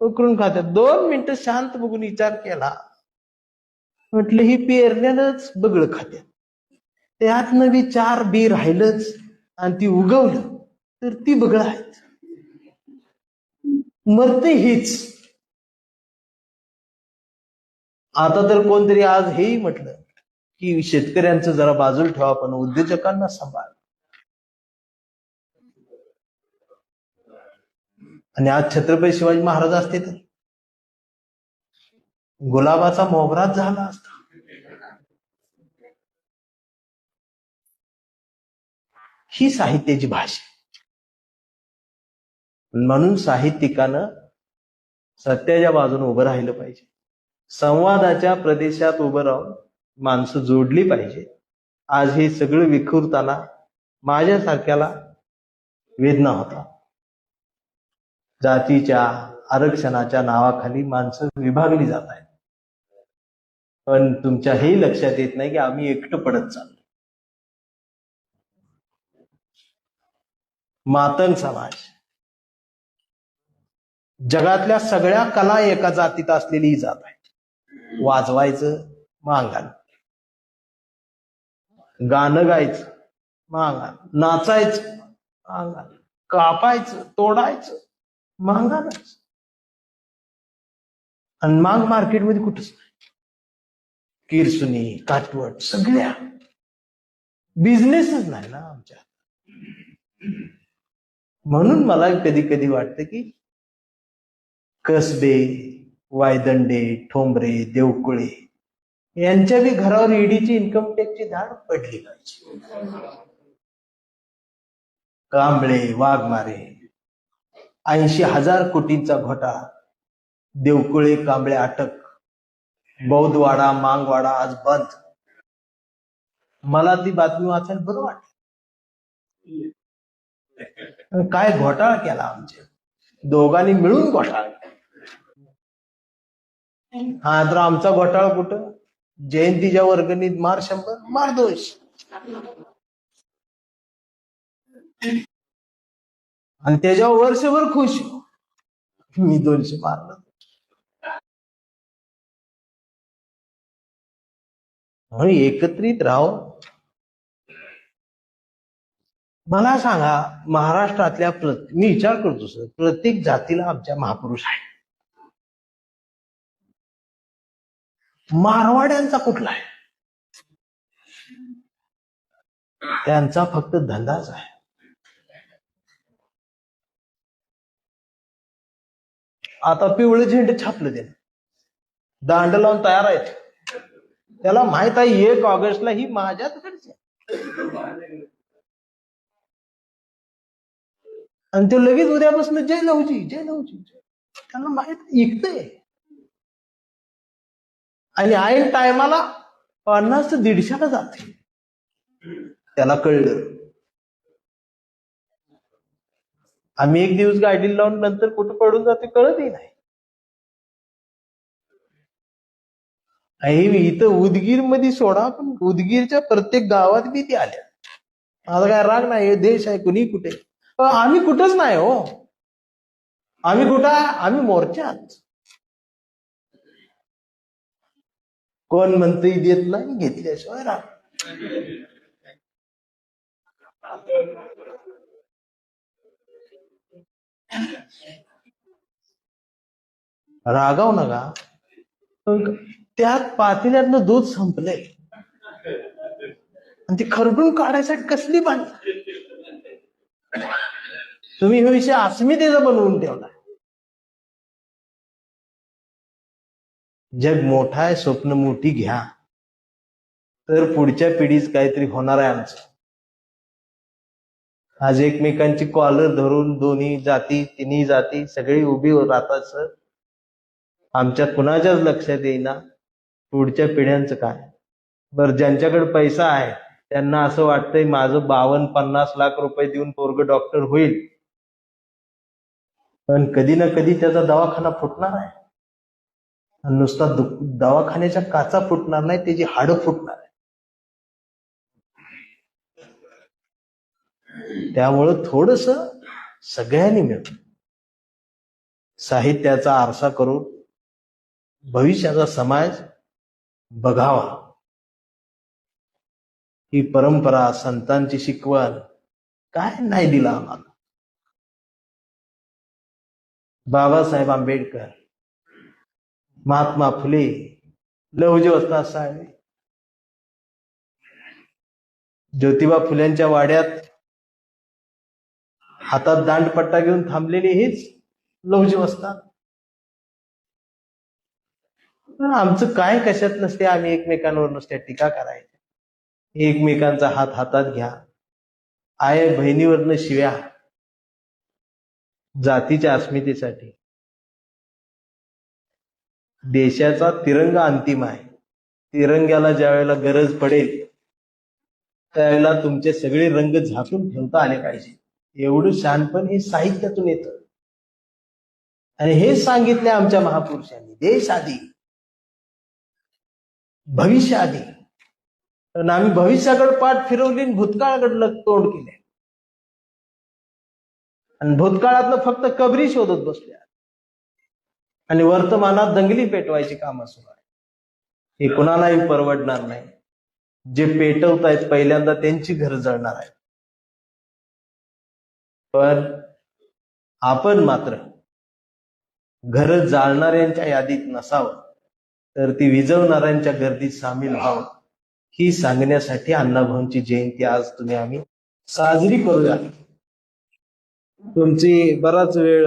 Speaker 1: उकरून खात्यात. 2 मिनिटं शांत बघून विचार केला, म्हटलं ही पेरल्यानंच बगळं खात्यात, त्यात नवी 4 बी राहिलंच आणि ती उगवलं तर ती बगळं आहेत. मरते हीच. आता तर कोणतरी आज हेही म्हटलं की शेतकऱ्यांचं जरा बाजूला ठेवा, पण उद्योजकांना सांभाळ. आणि आज छत्रपती शिवाजी महाराज असते तर गुलाबाचा मोगराच झाला असता. ही साहित्याची भाषा. म्हणून साहित्यिकानं सत्याच्या बाजूने उभं राहिलं पाहिजे. संवादाच्या प्रदेशात उभं राहून माणसं जोडली पाहिजे. आज हे सगळं विखुरताना माझ्यासारख्याला वेदना होता. जातीच्या आरक्षणाच्या नावाखाली माणसं विभागली जात आहेत, पण तुमच्या हेही लक्षात येत नाही की आम्ही एकटं पडत चाललो. मातंग समाज, जगातल्या सगळ्या कला एका जातीत असलेली ही जात आहे. वाजवायचं मांगान, गाणं गायचं मांगान, नाचायचं मांगान, कापायचं तोडायचं मांगानच. आणि मांग मार्केटमध्ये कुठंच नाही. किरसुनी काटवट सगळ्या बिझनेसच नाही ना आमच्या. म्हणून मला कधी कधी वाटतं की कसबे, वायदंडे, ठोंबरे, देवकुळे यांच्या बी घरावर ईडीची इन्कम टॅक्सची धाड पडली पाहिजे. कांबळे, वाघमारे 80,000 कोटींचा घोटाळा, देवकुळे कांबळे अटक, बौद्धवाडा मांगवाडा आज बंद. मला ती बातमी वाचायला बरं वाटलं. काय घोटाळा केला आमच्या दोघांनी मिळून घोटाळा. हा तर आमचा घोटाळा कुठं? जयंतीच्या वर्गणीत मार 100, मार 200. आणि त्याच्यावर वर्षभर खुश. मी 200 मारलं. म्हणून एकत्रित राहो. मला सांगा, महाराष्ट्रातल्या मी विचार करतो सर, प्रत्येक जातीला आमच्या महापुरुष आहे. मारवाड्यांचा कुठला आहे? त्यांचा फक्त धंदाच आहे. आता पिवळे झेंडे छापले त्याने, दांड लावून तयार आहेत. त्याला माहित आहे 1 ऑगस्टला ही माझ्याच घरची, आणि ते लगेच उद्यापासून जय लवजी जय लवजी. त्यांना माहित ऐकतंय, आणि ऐन टायमाला 50 ते 150 जाते. त्याला कळलं. आम्ही एक दिवस गाडी लावून नंतर कुठं पडून जाते कळतही नाही. इथं उदगीर मध्ये सोडा, पण उदगीरच्या प्रत्येक गावात बी ती आल्या. माझा काय राग नाही, हे देश आहे, कुणी कुठे. आम्ही कुठंच नाही हो. आम्ही कुठं, आम्ही मोर्चात. कोण म्हणतंय देत नाही, घेतल्याशिवाय राग. रागाव नका. त्यात पातेल्यातनं दूध संपलंय, आणि ती खरडून काढायसाठी कसली बांध. तुम्ही हे विषय अस्मितेचा बनवून ठेवला. जग मोठा आहे, स्वप्न मोठी घ्या, तर पुढच्या पिढीच काहीतरी होणार आहे आमचं. आज एकमेकांची कॉलर धरून दोन्ही जाती, तिन्ही जाती सगळी उभी राहतात सर. आमच्या कुणाच्याच लक्षात येईना पुढच्या पिढ्यांचं काय. बरं, ज्यांच्याकडे पैसा आहे त्यांना असं वाटतंय माझं 52-50 लाख रुपये देऊन पोरग डॉक्टर होईल, पण कधी ना कधी त्याचा दवाखाना फुटणार आहे. आणि नुसता दवाखान्याच्या काचा फुटणार नाही, त्याची हाडं फुटणार आहे. त्यामुळं थोडस सगळ्यांनी मिळून साहित्याचा आरसा करून भविष्याचा समाज बघावा. ही परंपरा, संतांची शिकवण काय नाही दिला आम्हाला. बाबासाहेब आंबेडकर, महात्मा फुले, लहुजी वसंतराव साळवे, ज्योतिबा फुल्यांच्या वाड्यात हातात दांडपट्टा घेऊन थांबलेली हीच लहुजी वसंत. आमचं काय कशात नसते, आम्ही एकमेकांवर नुसत्या टीका करायच्या. एकमेकांचा हात हातात घ्या. आय बहिणीवरनं शिव्या जातीच्या अस्मितेसाठी. देशाचा तिरंगा अंतिम आहे. तिरंग्याला ज्या वेळेला गरज पडेल त्यावेळेला तुमचे सगळे रंग झाकून ठेवता आले पाहिजे. एवढं शहाणपण हे साहित्यातून येतं. आणि हे सांगितले आमच्या महापुरुषांनी, देश आधी भविष्य आधी. पण आम्ही भविष्याकडे पाठ फिरवली आणि भूतकाळाकडे तोंड केले, आणि भूतकाळातलं फक्त कबरी शोधत बसल्या, आणि वर्तमानात दंगली पेटवायची कामं सुरू आहे. हे कुणालाही परवडणार नाही. जे पेटवतायत पहिल्यांदा त्यांची घर जळणार आहे. पण आपण मात्र घर जाळणाऱ्यांच्या यादीत नसावं, तर ती विझवणाऱ्यांच्या गर्दीत सामील व्हावं, ही सांगण्यासाठी अण्णाभाऊंची जयंती आज आम्ही साजरी करूया. तुमची बराच वेळ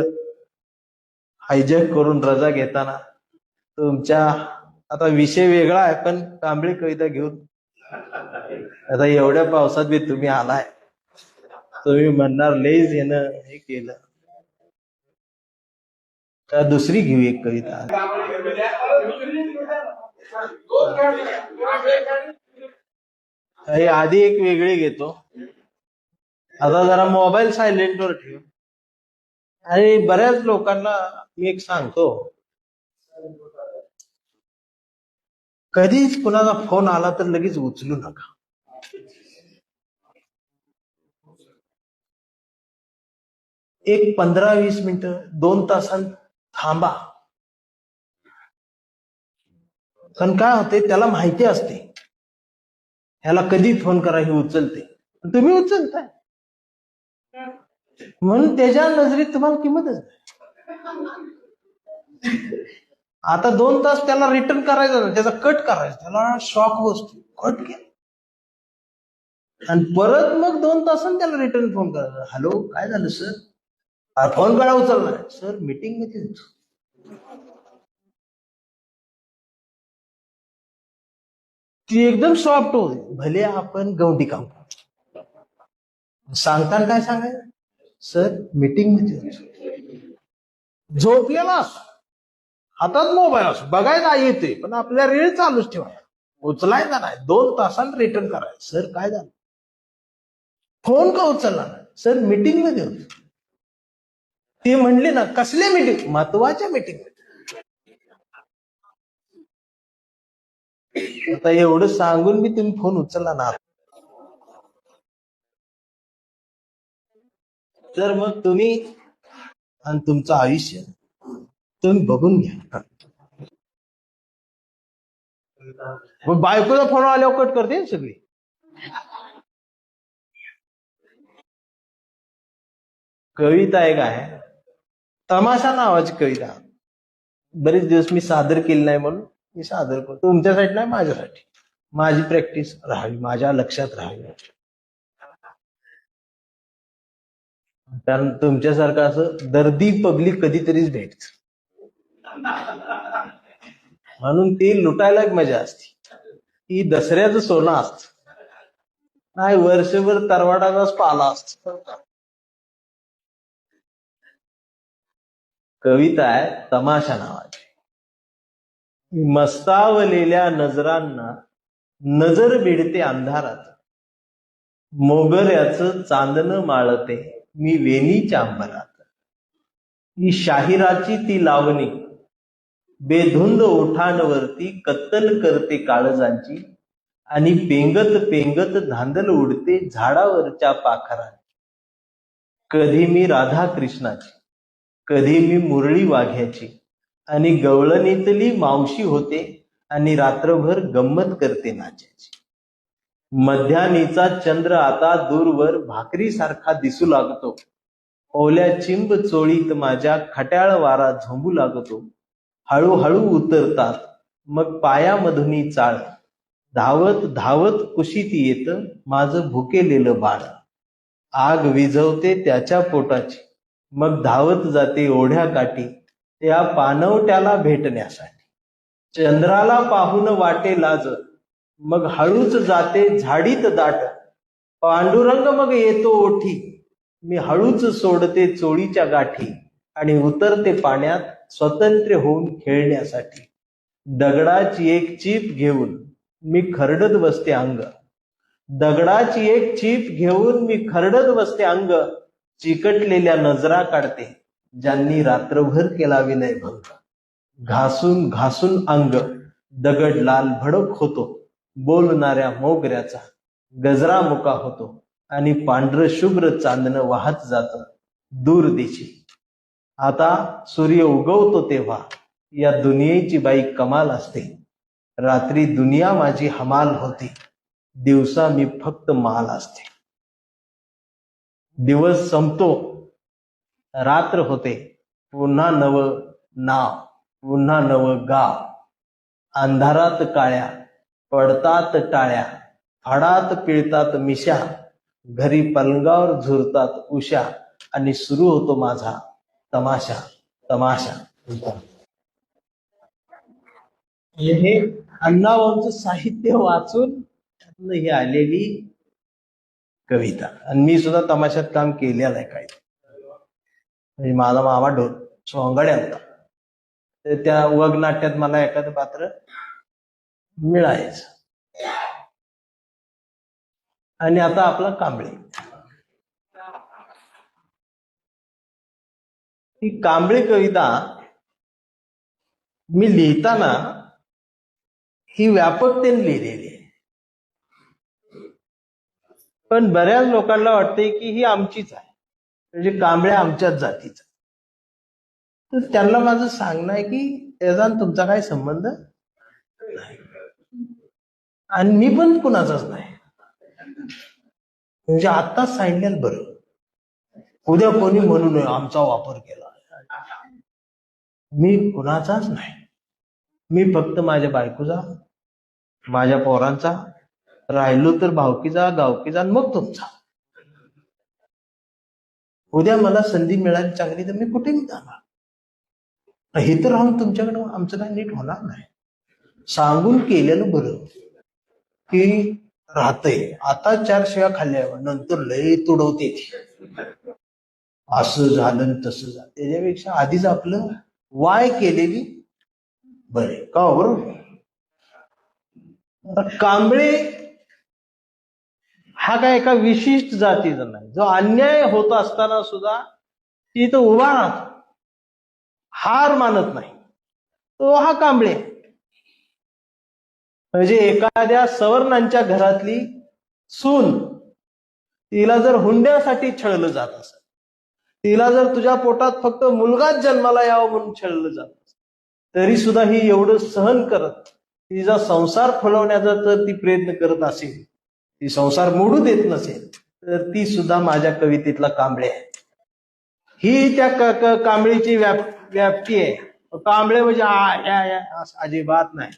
Speaker 1: हायजॅक करून रजा घेताना तुमच्या, आता विषय वेगळा आहे, पण कांबळे कविता घेऊन आता एवढ्या पावसात बी तुम्ही आलाय. तुम्ही म्हणणार लईच येणं हे केलं, तर दुसरी घेऊ एक कविता. आधी एक वेगळी घेतो. आता जरा मोबाईल सायलेंटवर ठेव. आणि बऱ्याच लोकांना मी एक सांगतो, कधीच कुणाचा फोन आला तर लगेच उचलू नका. एक 15-20 मिनिटं 2 तासांत थांबा. कारण काय होते, त्याला माहिती असते ह्याला कधी फोन करा हे उचलते, तुम्ही उचलताय म्हणून त्याच्या नजरेत तुम्हाला किंमतच नाही. आता 2 तास त्याला रिटर्न करायचं ना, त्याचा कट करायचा, त्याला शॉक बसतो, कट केला आणि परत मग 2 तासांनी त्याला रिटर्न फोन करायचा. हॅलो, काय झालं सर? फोन करा, उचलला सर, मीटिंग मध्ये होतो. ती एकदम सॉफ्ट होते. भले आपण गवंडी काम सांगताना काय सांगायचं, सर मीटिंग मध्ये होतो. झोपलेला असो, हातात मोबाईल असो, बघायला येते, पण आपल्या रीळ चालूच ठेवायला, उचलायचा नाही. 2 तासांनी रिटर्न करायचं, सर काय झालं? फोन का उचलला नाही? सर मीटिंग मध्ये होतो. ते म्हणले ना, कसल्या मीटिंग? महत्वाच्या मीटिंग. आता एवढं सांगून मी तुम्ही फोन उचलला ना, तर मग तुम्ही आणि तुमचं आयुष्य तुम्ही बघून घ्या. मग बायकोचा फोन आल्यावर कट करते सगळी. कविता आहे काय, तमाशा नावाची कविता बरेच दिवस मी सादर केली नाही, म्हणून मी सादर करतो. तुमच्यासाठी नाही, माझ्यासाठी, माझी प्रॅक्टिस राहावी, माझ्या लक्षात राहावी. कारण तुमच्यासारखं असं दर्दी पब्लिक कधीतरीच भेटत, म्हणून ती लुटायला एक मजा असते. ती दसऱ्याचं सोनं असत, नाही वर्षभर तरवाडाचाच पाला असतो. कविता आहे तमाशा नावाची. मस्तावलेल्या नजरांना नजर भिडते अंधारात, मोगऱ्याचं चांदणं माळते मी वेणीच्या अंबरात. ही शाहिराची ती लावणी बेधुंद ओठांवरती कत्तल करते काळजांची, आणि पेंगत पेंगत धांदल उडते झाडावरच्या पाखरांची. कधी मी राधा कृष्णाची, कधी मी मुरळी वाघ्याची, आणि गवळणीतली मावशी होते, आणि रात्रभर गंमत करते नाचाची. मध्यानीचा चंद्र आता दूरवर भाकरीसारखा दिसू लागतो, ओल्या चिंब चोळीत माझ्या खट्याळ वारा झोंबू लागतो. हळूहळू उतरतात मग पायामधुनी चाळ, धावत धावत कुशीत येत माझं भुकेलेलं बाळ. आग विझवते त्याच्या पोटाची, मग धावत जाते ओढ्या काठी त्या पानवट्याला भेटण्यासाठी. चंद्राला पाहून वाटे लाज, मग हळूच जाते झाडीत दाट, पांडुरंग मग येतो ओठी, मी हळूच सोडते चोळीच्या गाठी, आणि उतरते पाण्यात स्वतंत्र होऊन खेळण्यासाठी. दगडाची एक चीप घेऊन मी खरडत बसते अंग, दगडाची एक चीप घेऊन मी खरडत बसते अंग, चिकटलेल्या नजरा काढते ज्यांनी रात्रभर केला विनय भंग. घासून घासून अंग दगड लाल भडक होतो, बोलणाऱ्या मोगऱ्याचा गजरा मुका होतो, आणि पांढर शुभ्र चांदणं वाहत जात दूर दिशी. आता सूर्य उगवतो तेव्हा या दुनियेची बाई कमाल असते, रात्री दुनिया माझी हमाल होती, दिवसा मी फक्त माल असते. दिवस संपतो, रात्र होते, पुन्हा नव नाव, पुन्हा नव गाव. अंधारात काळ्या पडतात टाळ्या, फाडात पिळतात मिशा, घरी पलंगावर झुरतात उशा, आणि सुरू होतो माझा तमाशा तमाशा. हे अण्णाभाऊंचं साहित्य वाचून ही आलेली कविता. आणि मी सुद्धा तमाशात काम केलेलं आहे काही. म्हणजे माझा मामा सोंगाड्या होता, तर त्या वग नाट्यात मला एखादं पात्र मिळायचं. आणि आता आपला कांबळे. ही कांबळे कविता मी लिहिताना ही व्यापकतेने लिहिलेली आहे, पण बऱ्याच लोकांना वाटते की ही आमचीच आहे, म्हणजे कांबळे आमच्याच जातीचा. तर त्यांना माझं सांगणं आहे की त्याचा आणि तुमचा काही संबंध नाही. आणि मी पण कुणाचाच नाही. म्हणजे आत्ताच सांगितलेलं बरं. उद्या कोणी म्हणू नये आमचा वापर केला. मी कुणाचाच नाही. मी फक्त माझ्या बायकोचा, माझ्या पोरांचा, राहिलो तर भावकीचा, गावकीचा, आणि मग तुमचा. उद्या मला संधी मिळाली चांगली तर मी कुठेही जाणार. हे तर राहून तुमच्याकडे आमचं काय नीट होणार नाही. सांगून केलेलं बरं की राहतंय. आता 4 शिव्या खाल्ल्या नंतर लय तुडवते असं झालं तसं झालं. त्याच्यापेक्षा आधीच आपलं वाय केलेली बरे का बरोबर. कांबळे हा काय एका विशिष्ट जातीचा नाही. जो अन्याय होत असताना सुद्धा ती तो उभा राहतो, हार मानत नाही, तो हा कांबळे. म्हणजे एखाद्या सवर्णांच्या घरातली सून, तिला जर हुंड्यासाठी छळलं जात असेल, तिला जर तुझ्या पोटात फक्त मुलगाच जन्माला यावं म्हणून छळलं जात असेल, तरी सुद्धा ही एवढं सहन करत तिचा संसार फुलवण्याचा जर ती प्रयत्न करत असेल, ती संसार मोडू देत नसेल, तर ती सुद्धा माझ्या कवितेतला कांबळे आहे. ही त्या कांबळीची व्याप्ती आहे. कांबळे म्हणजे अजिबात नाही.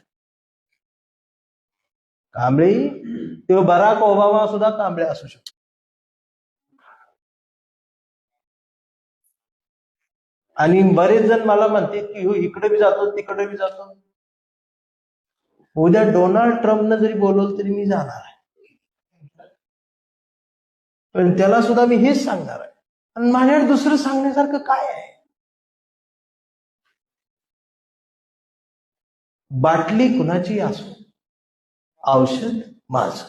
Speaker 1: कांबळे तो बराक ओबामा सुद्धा कांबळे असू शकतो. आणि बरेच जण मला म्हणतात की हो इकडे बी जातो तिकडे बी जातो. उद्या डोनाल्ड ट्रम्पनं जरी बोलवलं तरी मी जाणार आहे. पण त्याला सुद्धा मी हेच सांगणार आहे. आणि माझ्याकडे दुसरं सांगण्यासारखं काय आहे. बाटली कुणाची असो, औषध माझं.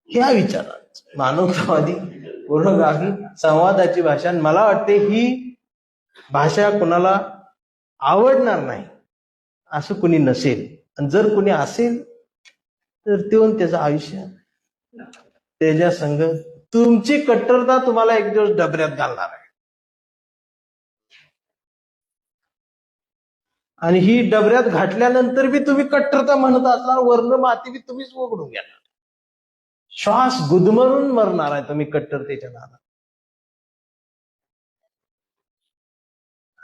Speaker 1: ह्या विचारात मानवतावादी पुरोगामी संवादाची भाषा. मला वाटते ही भाषा कुणाला आवडणार नाही असं कुणी नसेल. आणि जर कुणी असेल तर ते त्याचं आयुष्य त्याच्या संग तुमची कट्टरता तुम्हाला एक दिवस डबऱ्यात घालणार आहे. आणि ही डबऱ्यात घातल्यानंतर बी तुम्ही कट्टरता म्हणत असणार, वर्ण माती बी तुम्हीच उघडून घेणार. श्वास गुदमरून मरणार आहे तुम्ही कट्टरतेच्या नादात.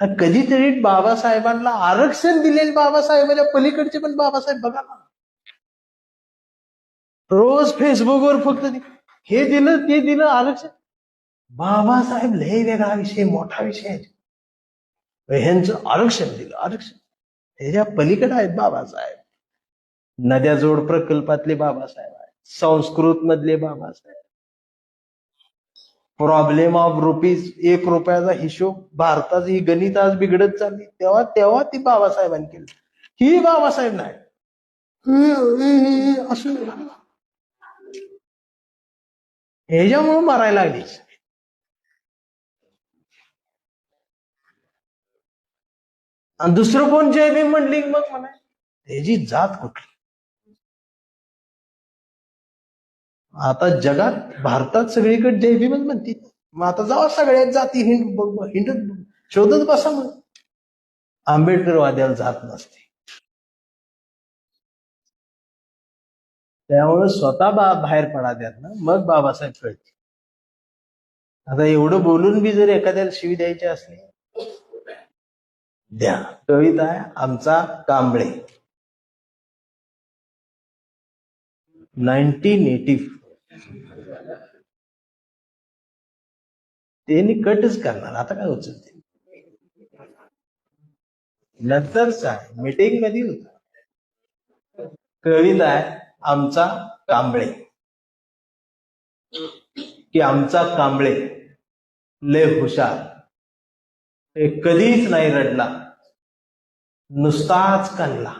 Speaker 1: कधीतरी बाबासाहेबांना आरक्षण दिलेले बाबासाहेबांच्या पलीकडचे पण बाबासाहेब बघा ना. रोज फेसबुकवर फक्त हे दिलं ते दिलं आरक्षण. बाबासाहेब लय वेगळा विषय, मोठा विषय आहे. ह्यांचं आरक्षण दिलं, आरक्षण. त्याच्या पलीकडे आहेत बाबासाहेब. नद्या जोड प्रकल्पातले बाबासाहेब आहेत, संस्कृत मधले बाबासाहेब. प्रॉब्लेम ऑफ रुपीज, 1 रुपयाचा हिशोब, भारताची ही गणित आज बिघडत चालली, तेव्हा ती बाबासाहेबांनी केली. ही बाबासाहेब नाही असं ह्याच्यामुळे मारायला लागली. आणि दुसरं कोण जय भीम म्हणली मग म्हणा त्याची जात कुठली. आता जगात भारतात सगळीकडे जय भीमच म्हणते. मग आता जावा सगळ्यात जाती हिंडत शोधत बसा. मग आंबेडकरवाद्याला जात नसते. त्यामुळे स्वतः बाहेर पडा द्यात ना, मग बाबासाहेब कळते. आता एवढं बोलून बी जर एखाद्याला शिवी द्यायची असली द्या. कविता आहे आमचा कांबळे, 1980. त्यांनी कटच करणार, आता काय उचलते. नंतरचा मीटिंग मध्ये होता. कविता आहे आमचा कांबळे, की आमचा कांबळे लय हुशार, कधीच नाही रडला, नुसताच कानला.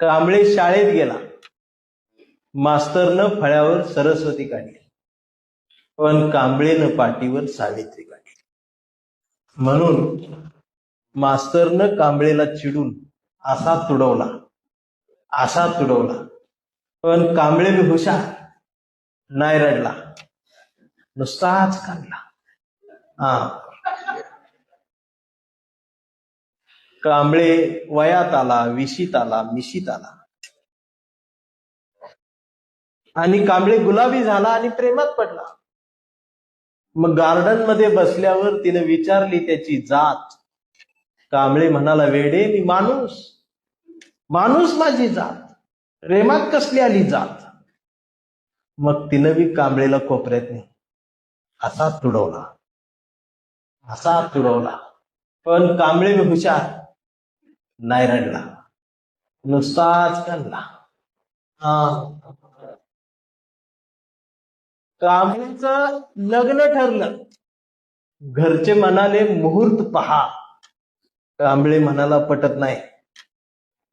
Speaker 1: कांबळे शाळेत गेला, मास्तरनं फळ्यावर सरस्वती काढली, पण कांबळेनं पाटीवर सावित्री काढली. म्हणून मास्तरनं कांबळेला चिडून असा तुडवला, असा तुडवला, पण कांबळे बी हुशार, नाही रडला, नुसताच काढला. हा, कांबळे वयात आला, विशीत आला, मिशीत आला आणि कांबळे गुलाबी झाला आणि प्रेमात पडला. मग गार्डन मध्ये बसल्यावर तिने विचारली त्याची जात. कांबळे म्हणाला, वेडे मी माणूस, माणूस माझी जात, प्रेमात कसली आली जात. मग तिनं बी कांबळेला कोपऱ्यात नाही असा तुडवला, असा तुडवला. पण कांबळे बी हुशार, नाही रडला, नुसताच काढला. हा, कांबळेचं लग्न ठरलं. घरचे म्हणाले मुहूर्त पहा. कांबळे म्हणाला, पटत नाही,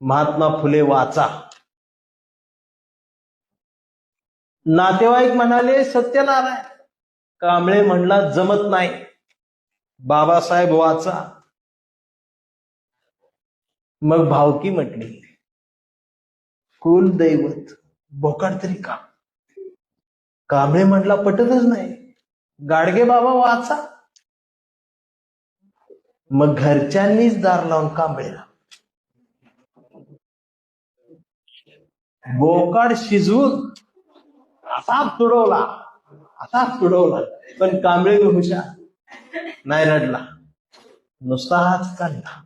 Speaker 1: महात्मा फुले वाचा. नातेवाईक म्हणाले सत्यनारायण. कांबळे म्हणला, जमत नाही, बाबासाहेब वाचा. मग भावकी म्हटली, कुल दैवत बोकाड तरी का. कांबळे म्हटला, पटतच नाही, गाडगे बाबा वाचा. मग घरच्यांनीच दार लावून कांबळेला बोकाड शिजवून असाच तुडवला, असाच तुडवला. पण कांबळे हुशार, नाही रडला, नुसता हाच काढला.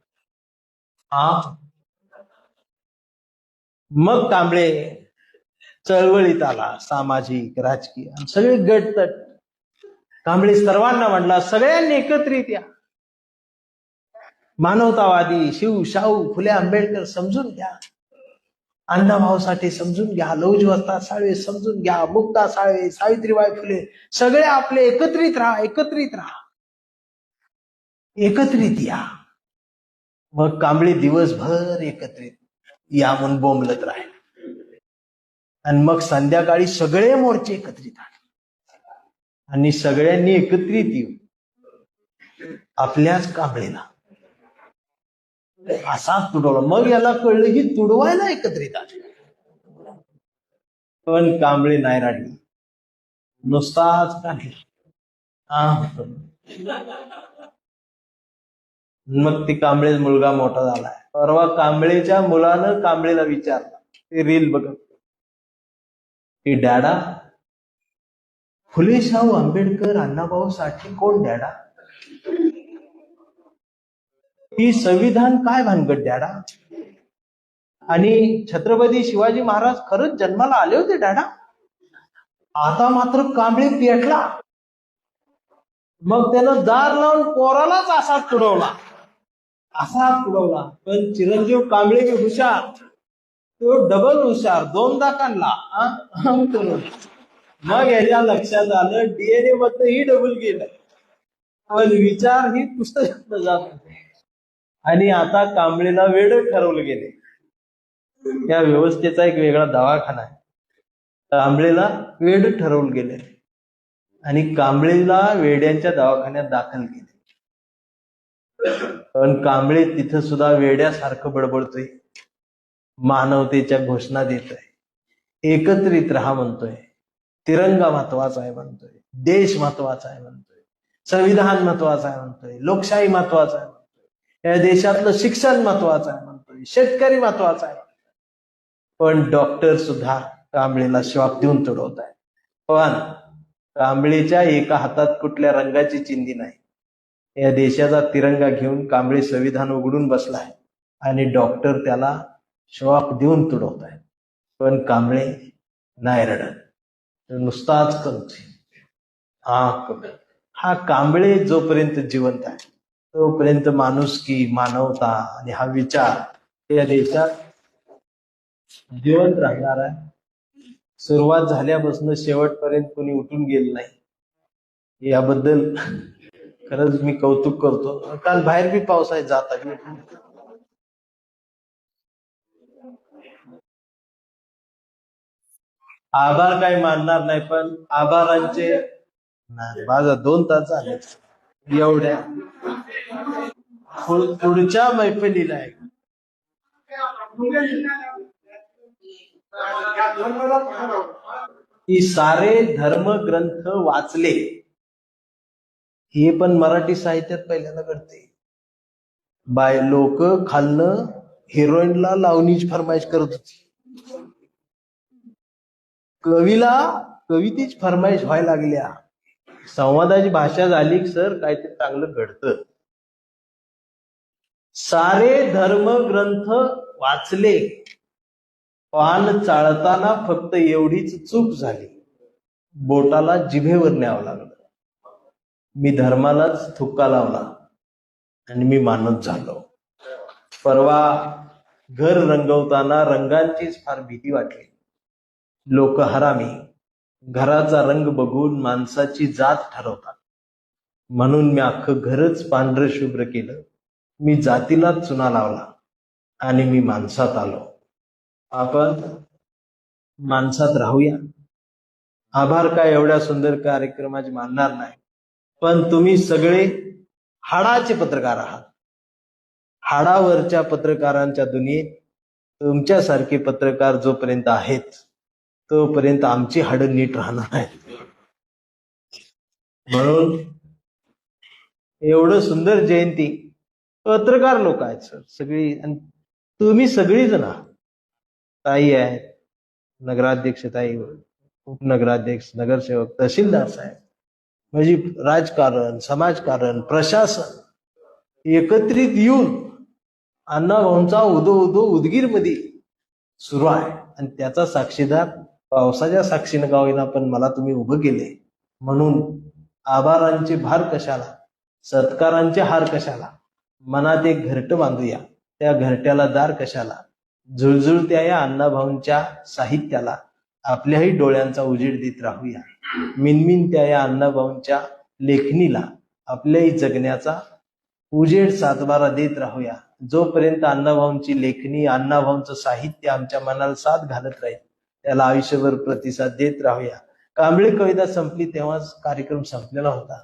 Speaker 1: हा, मग कांबळे चळवळीत आला, सामाजिक, राजकीय सगळे गटतट. कांबळे सर्वांना म्हणला, सगळ्यांनी एकत्रित या, मानवतावादी, शिव शाहू फुले आंबेडकर समजून घ्या, अण्णाभाऊसाठी समजून घ्या, लहुजी साळवे समजून घ्या, मुक्ता साळवे, सावित्रीबाई फुले, सगळे आपले एकत्रित राहा, एकत्रित राहा, एकत्रित या. मग कांबळे दिवसभर एकत्रित या म्हणून बोंबलत राहिले. आणि मग संध्याकाळी सगळे मोर्चे एकत्रित आले आणि सगळ्यांनी एकत्रित येऊन आपल्याच कांबळेला असाच तुडवला. मग याला कळलं की तुडवायला एकत्रित आले. पण कांबळे नाही राहिली, नुसताच काढला. मग ती कांबळे मुलगा मोठा झालाय. परवा कांबळेच्या मुलानं कांबळेला विचारलं, ते रील बघत, की डॅडा, फुले शाहू आंबेडकर अण्णाभाऊ साठे कोण डॅडा? ही संविधान काय भानगड डॅडा? आणि छत्रपती शिवाजी महाराज खरंच जन्माला आले होते डॅडा? आता मात्र कांबळे पेटला. मग त्यानं दार लावून पोरालाच असाच तुडवला, असाच तुडवला. पण चिरंजीव कांबळे हुशार, तो डबल हुशार, दोनदा काढला. मग याच्या लक्षात आलं, डीएनए मध्ये ही डबल गेलं, पण विचार ही पुस्तकात जात होते. आणि आता कांबळेला वेड ठरवलं गेले. या व्यवस्थेचा एक वेगळा दवाखाना आहे. कांबळेला वेड ठरवून गेले आणि कांबळेला वेड्यांच्या दवाखान्यात दाखल केले. पण कांबळे तिथं सुद्धा वेड्यासारखं बडबडतोय, मानवतेच्या घोषणा देतोय, एकत्रित राहा म्हणतोय, तिरंगा महत्वाचा आहे म्हणतोय, देश महत्वाचा आहे म्हणतोय, संविधान महत्वाचं आहे म्हणतोय, लोकशाही महत्वाचं आहे म्हणतोय, या देशातलं शिक्षण महत्वाचं आहे म्हणतोय, शेतकरी महत्वाचा आहे. पण डॉक्टर सुद्धा कांबळेला श्वाप देऊन तुडवत आहे. पण कांबळेच्या एका हातात कुठल्या रंगाची चिंधी नाही. या देशाचा तिरंगा घेऊन कांबळे संविधान उघडून बसलाय आणि डॉक्टर त्याला श्वाप देऊन तुडवत आहे. पण कांबळे नाही रडत, नुसताच करतोय. हा कांबळे जोपर्यंत जिवंत आहे तोपर्यंत माणुसकी, मानवता आणि हा विचार या देशात जिवंत राहणार आहे. सुरुवात झाल्यापासून शेवटपर्यंत कोणी उठून गेलं नाही. याबद्दल खरंच मी कौतुक करतो. काल बाहेर बी पाऊस आहे, जात आहे. आभार काही मानणार नाही, पण आभारांचे माझा 2 तास झाले एवढ्या. पुढच्या मैफिलीला आहे की सारे धर्मग्रंथ वाचले हे पण मराठी साहित्यात पहिल्यांदा घडते. लोक खालनं हिरोईनला लावणीची फरमाईश करत होती, कवीला कवितेची फरमाईश व्हायला लागल्या. संवादाची भाषा झाली सर काहीतरी चांगलं घडतं. सारे धर्मग्रंथ वाचले, पान चाळताना फक्त एवढीच चूक झाली, बोटाला जिभेवर न्यावं लागलं. मी धर्मालाच थुक्का लावला आणि मी मानत झालो. परवा घर रंगवताना रंगांचीच फार भीती वाटली. लोक हरामी, घराचा रंग बघून माणसाची जात ठरवतात. म्हणून मी अख्खं घरच पांढरं शुभ्र केलं. मी जातीलाच चुना लावला आणि मी माणसात आलो. आपण माणसात राहूया. आभार काय एवढ्या सुंदर कार्यक्रमाची मानणार नाही, पण तुम्ही सगळे हाडाचे पत्रकार आहात. हाडावरच्या पत्रकारांच्या दुनियेत तुमच्यासारखे पत्रकार जोपर्यंत आहेत तोपर्यंत आमची हाडं नीट राहणार आहेत. म्हणून एवढं सुंदर जयंती, पत्रकार लोक आहेत सर सगळी, आणि तुम्ही सगळी जण आहात. ताई आहेत, नगराध्यक्ष ताई, उपनगराध्यक्ष, नगरसेवक, तहसीलदार साहेब, म्हणजे राजकारण, समाजकारण, प्रशासन एकत्रित येऊन अण्णाभाऊंचा उदो उदो उदगीर मध्ये सुरू आहे. आणि त्याचा साक्षीदार पावसाच्या साक्षीनं गावीना पण मला तुम्ही उभं केले. म्हणून आभारांचे भार कशाला, सत्कारांचे हार कशाला, मनात एक घरटं बांधूया, त्या घरट्याला दार कशाला, झुळझुळत्या या अण्णाभाऊंच्या साहित्याला आपल्याही डोळ्यांचा उजेड देत राहूया. मिनमिनत्या या अण्णाभाऊंच्या लेखणीला आपल्याही जगण्याचा उजेड सातबारा देत राहूया. जोपर्यंत अण्णाभाऊंची लेखणी, अण्णाभाऊंचं साहित्य आमच्या मनाला साथ घालत राहील त्याला आयुष्यभर प्रतिसाद देत राहूया. कांबळे कविता संपली तेव्हाच कार्यक्रम संपलेला होता.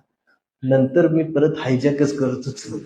Speaker 1: नंतर मी परत हायजॅकच करत होतो.